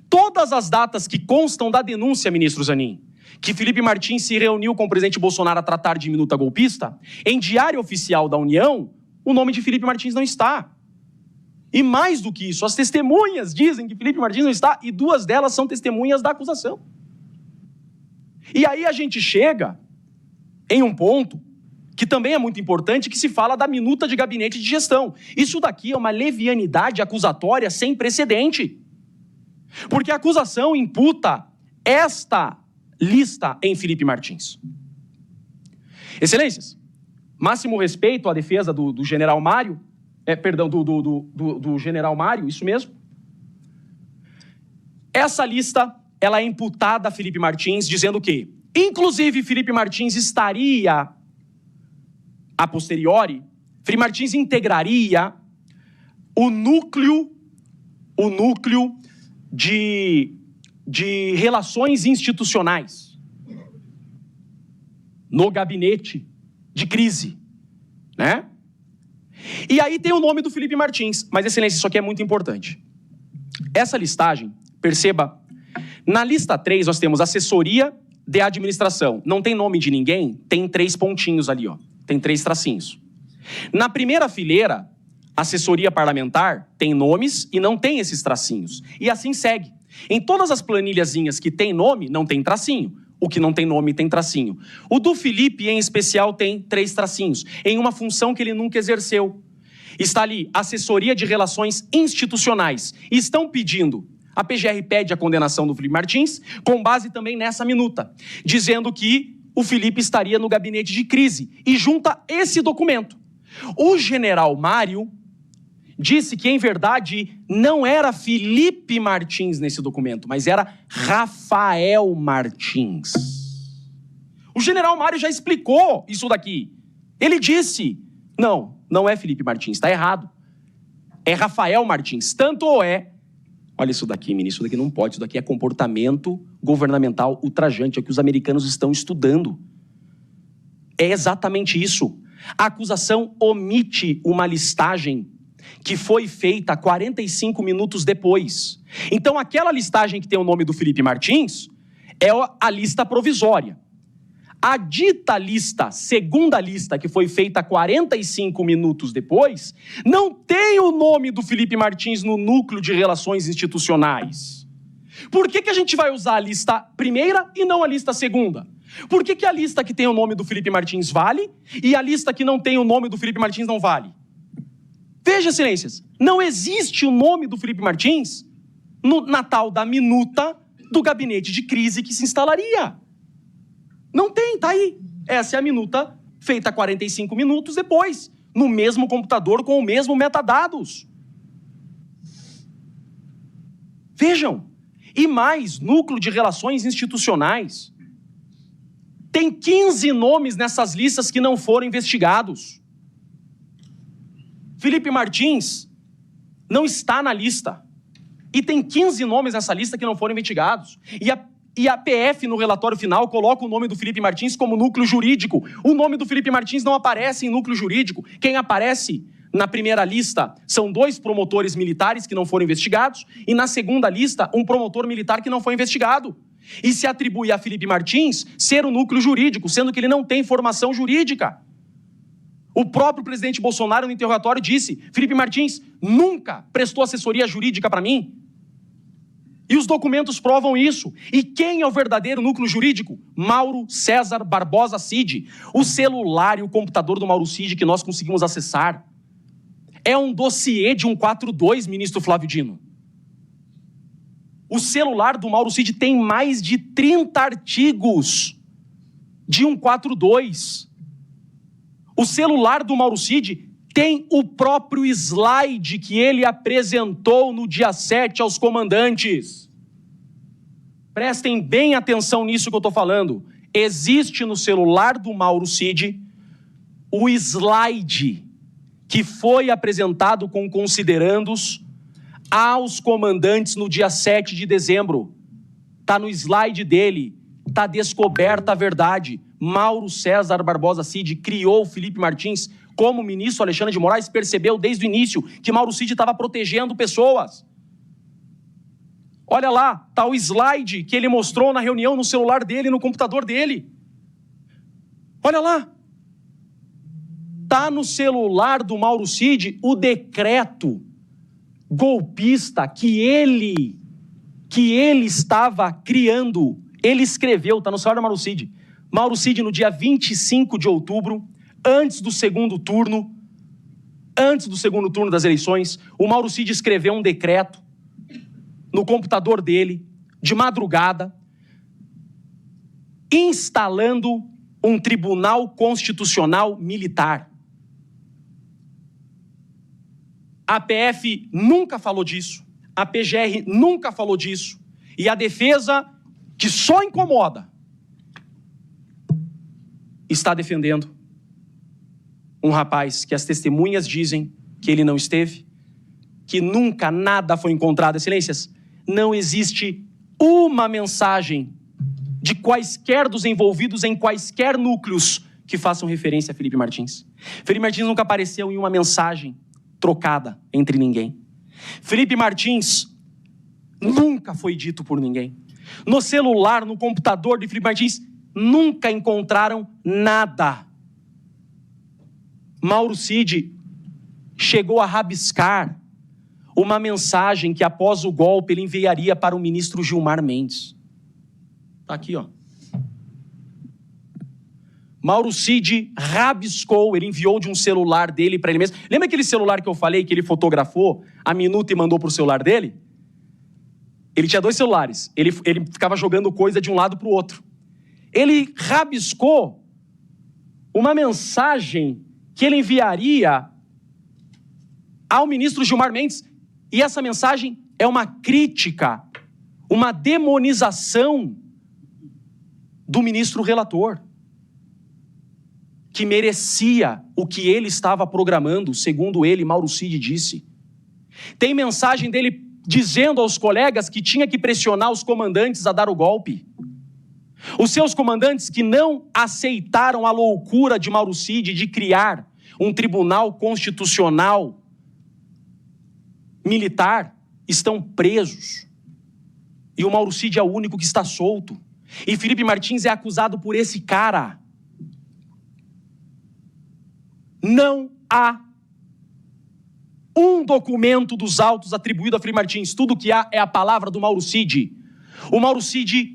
Todas as datas que constam da denúncia, ministro Zanin, que Felipe Martins se reuniu com o presidente Bolsonaro a tratar de minuta golpista, em Diário Oficial da União, o nome de Felipe Martins não está. E mais do que isso, as testemunhas dizem que Felipe Martins não está, e duas delas são testemunhas da acusação. E aí a gente chega em um ponto que também é muito importante, que se fala da minuta de gabinete de gestão. Isso daqui é uma levianidade acusatória sem precedente. Porque a acusação imputa esta lista em Felipe Martins. Excelências, máximo respeito à defesa do general Mário, do general Mário, isso mesmo. Essa lista, ela é imputada a Felipe Martins, dizendo que, inclusive, Felipe Martins estaria, a posteriori, Felipe Martins integraria o núcleo de relações institucionais no gabinete de crise, né? E aí tem o nome do Felipe Martins, mas, excelência, isso aqui é muito importante. Essa listagem, perceba, na lista 3 nós temos assessoria de administração. Não tem nome de ninguém, tem 3 pontinhos ali, ó. Tem 3 tracinhos. Na primeira fileira, assessoria parlamentar tem nomes e não tem esses tracinhos. E assim segue. Em todas as planilhazinhas que tem nome, não tem tracinho. O que não tem nome tem tracinho. O do Felipe, em especial, tem 3 tracinhos, em uma função que ele nunca exerceu. Está ali, assessoria de relações institucionais. E estão pedindo, a PGR pede a condenação do Felipe Martins, com base também nessa minuta, dizendo que o Felipe estaria no gabinete de crise, e junta esse documento. O general Mário disse que, em verdade, não era Felipe Martins nesse documento, mas era Rafael Martins. O general Mário já explicou isso daqui. Ele disse, não é Felipe Martins, está errado. É Rafael Martins. Tanto é, olha isso daqui, ministro, isso daqui não pode, isso daqui é comportamento governamental ultrajante, é o que os americanos estão estudando. É exatamente isso. A acusação omite uma listagem que foi feita 45 minutos depois. Então, aquela listagem que tem o nome do Felipe Martins é a lista provisória. A dita lista, segunda lista, que foi feita 45 minutos depois, não tem o nome do Felipe Martins no núcleo de relações institucionais. Por que a gente vai usar a lista primeira e não a lista segunda? Por que a lista que tem o nome do Felipe Martins vale e a lista que não tem o nome do Felipe Martins não vale? Veja, excelências, não existe o nome do Felipe Martins na tal da minuta do gabinete de crise que se instalaria. Não tem, tá aí. Essa é a minuta feita 45 minutos depois, no mesmo computador com o mesmo metadados. Vejam, e mais, núcleo de relações institucionais. Tem 15 nomes nessas listas que não foram investigados. Felipe Martins não está na lista. E tem 15 nomes nessa lista que não foram investigados. E a PF, no relatório final, coloca o nome do Felipe Martins como núcleo jurídico. O nome do Felipe Martins não aparece em núcleo jurídico. Quem aparece na primeira lista são 2 promotores militares que não foram investigados, e na segunda lista, um promotor militar que não foi investigado. E se atribui a Felipe Martins ser o núcleo jurídico, sendo que ele não tem formação jurídica. O próprio presidente Bolsonaro, no interrogatório, disse: Felipe Martins nunca prestou assessoria jurídica para mim. E os documentos provam isso. E quem é o verdadeiro núcleo jurídico? Mauro César Barbosa Cid. O celular e o computador do Mauro Cid que nós conseguimos acessar é um dossiê de 142, ministro Flávio Dino. O celular do Mauro Cid tem mais de 30 artigos de 142. O celular do Mauro Cid tem o próprio slide que ele apresentou no dia 7 aos comandantes. Prestem bem atenção nisso que eu estou falando. Existe no celular do Mauro Cid o slide que foi apresentado com considerandos aos comandantes no dia 7 de dezembro. Está no slide dele, está descoberta a verdade. Mauro César Barbosa Cid criou o Felipe Martins. Como o ministro Alexandre de Moraes percebeu desde o início que Mauro Cid estava protegendo pessoas. Olha lá, está o slide que ele mostrou na reunião no celular dele, no computador dele. Olha lá. Está no celular do Mauro Cid o decreto golpista que ele estava criando. Ele escreveu, está no celular do Mauro Cid. Mauro Cid, no dia 25 de outubro, antes do segundo turno das eleições, o Mauro Cid escreveu um decreto no computador dele, de madrugada, instalando um tribunal constitucional militar. A PF nunca falou disso, a PGR nunca falou disso, e a defesa, que só incomoda, está defendendo um rapaz que as testemunhas dizem que ele não esteve, que nunca nada foi encontrado. Excelências, não existe uma mensagem de quaisquer dos envolvidos em quaisquer núcleos que façam referência a Felipe Martins. Felipe Martins nunca apareceu em uma mensagem trocada entre ninguém. Felipe Martins nunca foi dito por ninguém. No celular, no computador de Felipe Martins, nunca encontraram nada. Mauro Cid chegou a rabiscar uma mensagem que, após o golpe, ele enviaria para o ministro Gilmar Mendes. Está aqui, ó. Mauro Cid rabiscou, ele enviou de um celular dele para ele mesmo. Lembra aquele celular que eu falei que ele fotografou a minuta e mandou para o celular dele? Ele tinha 2 celulares. Ele ficava jogando coisa de um lado para o outro. Ele rabiscou uma mensagem que ele enviaria ao ministro Gilmar Mendes, e essa mensagem é uma crítica, uma demonização do ministro relator. que merecia o que ele estava programando, segundo ele, Mauro Cid disse. Tem mensagem dele dizendo aos colegas que tinha que pressionar os comandantes a dar o golpe. Os seus comandantes que não aceitaram a loucura de Mauro Cid de criar um tribunal constitucional militar estão presos. E o Mauro Cid é o único que está solto. E Felipe Martins é acusado por esse cara. Não há um documento dos autos atribuído a Felipe Martins. Tudo que há é a palavra do Mauro Cid. O Mauro Cid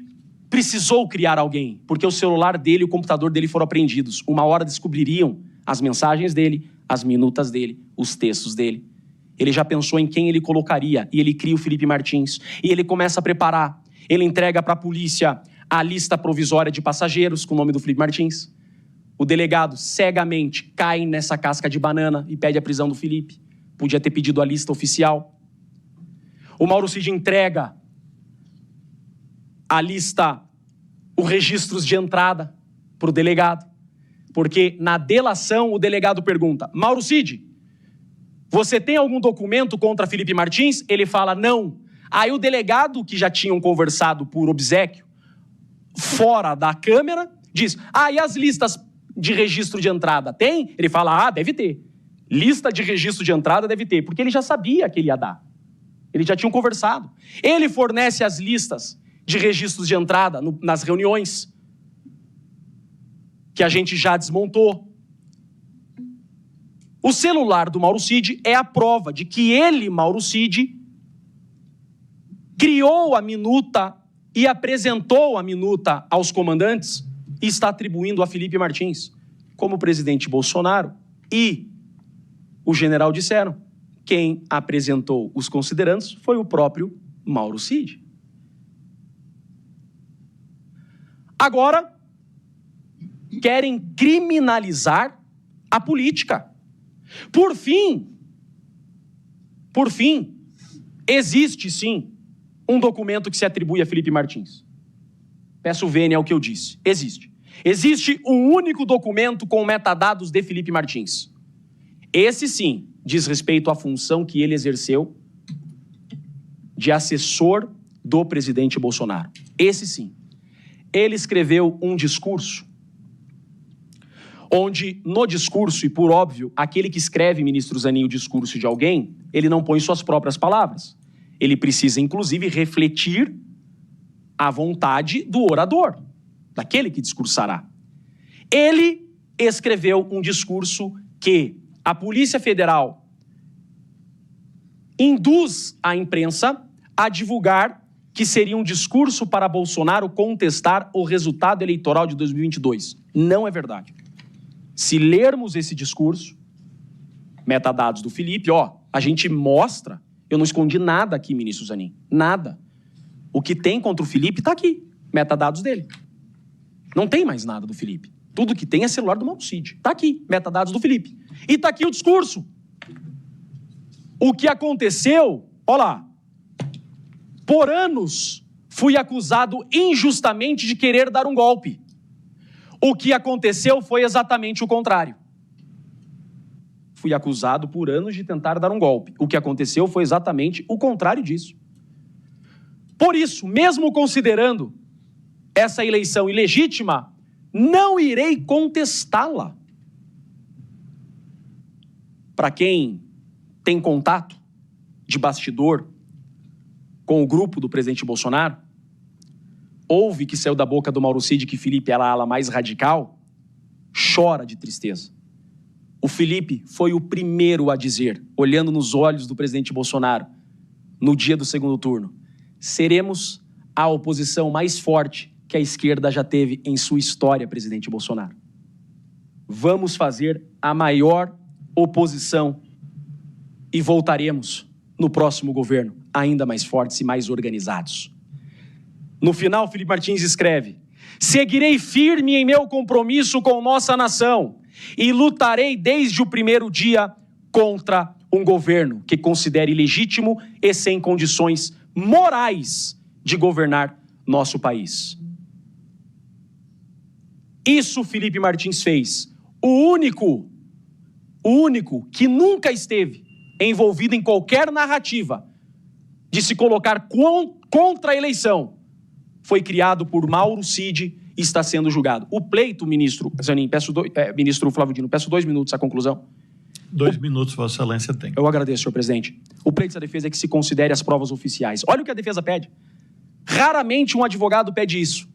precisou criar alguém, porque o celular dele e o computador dele foram apreendidos. Uma hora descobririam as mensagens dele, as minutas dele, os textos dele. Ele já pensou em quem ele colocaria, e ele cria o Felipe Martins. E ele começa a preparar. Ele entrega para a polícia a lista provisória de passageiros com o nome do Felipe Martins. O delegado cegamente cai nessa casca de banana e pede a prisão do Felipe. Podia ter pedido a lista oficial. O Mauro Cid entrega a lista, os registros de entrada para o delegado. Porque na delação o delegado pergunta: Mauro Cid, você tem algum documento contra Felipe Martins? Ele fala não. Aí o delegado, que já tinham conversado por obséquio, fora da câmera, diz: e as listas de registro de entrada, tem? Ele fala: deve ter. Lista de registro de entrada deve ter, porque ele já sabia que ele ia dar. Eles já tinham conversado. Ele fornece as listas de registros de entrada nas reuniões, que a gente já desmontou. O celular do Mauro Cid é a prova de que ele, Mauro Cid, criou a minuta e apresentou a minuta aos comandantes e está atribuindo a Felipe Martins. Como o presidente Bolsonaro e o general disseram, quem apresentou os considerandos foi o próprio Mauro Cid. Agora, querem criminalizar a política. Por fim, existe sim um documento que se atribui a Felipe Martins. Peço vênia ao que eu disse. Existe. Existe um único documento com metadados de Felipe Martins. Esse sim diz respeito à função que ele exerceu de assessor do presidente Bolsonaro. Esse sim. Ele escreveu um discurso onde, no discurso, e por óbvio, aquele que escreve, ministro Zanin, o discurso de alguém, ele não põe suas próprias palavras. Ele precisa, inclusive, refletir a vontade do orador, daquele que discursará. Ele escreveu um discurso que a Polícia Federal induz a imprensa a divulgar que seria um discurso para Bolsonaro contestar o resultado eleitoral de 2022. Não é verdade. Se lermos esse discurso, metadados do Felipe, a gente mostra, eu não escondi nada aqui, ministro Zanin, nada. O que tem contra o Felipe está aqui, metadados dele. Não tem mais nada do Felipe. Tudo que tem é celular do Mauro Cid. Está aqui, metadados do Felipe. E está aqui o discurso. O que aconteceu, olha lá, por anos fui acusado injustamente de querer dar um golpe. O que aconteceu foi exatamente o contrário. Fui acusado por anos de tentar dar um golpe. O que aconteceu foi exatamente o contrário disso. Por isso, mesmo considerando essa eleição ilegítima, não irei contestá-la. Para quem tem contato de bastidor com o grupo do presidente Bolsonaro, ouve que saiu da boca do Mauro Cid que Felipe era a ala mais radical, chora de tristeza. O Felipe foi o primeiro a dizer, olhando nos olhos do presidente Bolsonaro, no dia do segundo turno, seremos a oposição mais forte que a esquerda já teve em sua história, presidente Bolsonaro. Vamos fazer a maior oposição e voltaremos no próximo governo ainda mais fortes e mais organizados. No final, Felipe Martins escreve: seguirei firme em meu compromisso com nossa nação e lutarei desde o primeiro dia contra um governo que considere ilegítimo e sem condições morais de governar nosso país. Isso Felipe Martins fez O único que nunca esteve envolvido em qualquer narrativa de se colocar contra a eleição foi criado por Mauro Cid e está sendo julgado. O pleito, ministro Zanin, ministro Flávio Dino, peço 2 minutos à conclusão.
2 minutos, Vossa Excelência tem.
Eu agradeço, senhor presidente. O pleito da defesa é que se considere as provas oficiais. Olha o que a defesa pede. Raramente um advogado pede isso.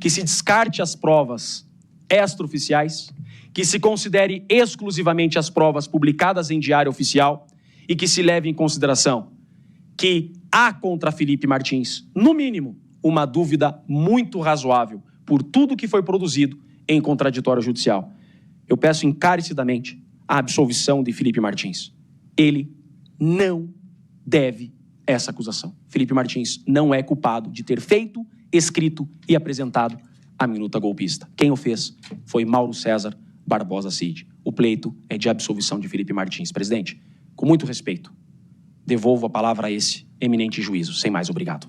Que se descarte as provas extraoficiais, que se considere exclusivamente as provas publicadas em diário oficial e que se leve em consideração que há contra Felipe Martins, no mínimo, uma dúvida muito razoável por tudo que foi produzido em contraditório judicial. Eu peço encarecidamente a absolvição de Felipe Martins. Ele não deve essa acusação. Felipe Martins não é culpado de ter feito, escrito e apresentado a minuta golpista. Quem o fez foi Mauro César Barbosa Cid. O pleito é de absolvição de Felipe Martins. Presidente, com muito respeito, devolvo a palavra a esse eminente juízo. Sem mais, obrigado.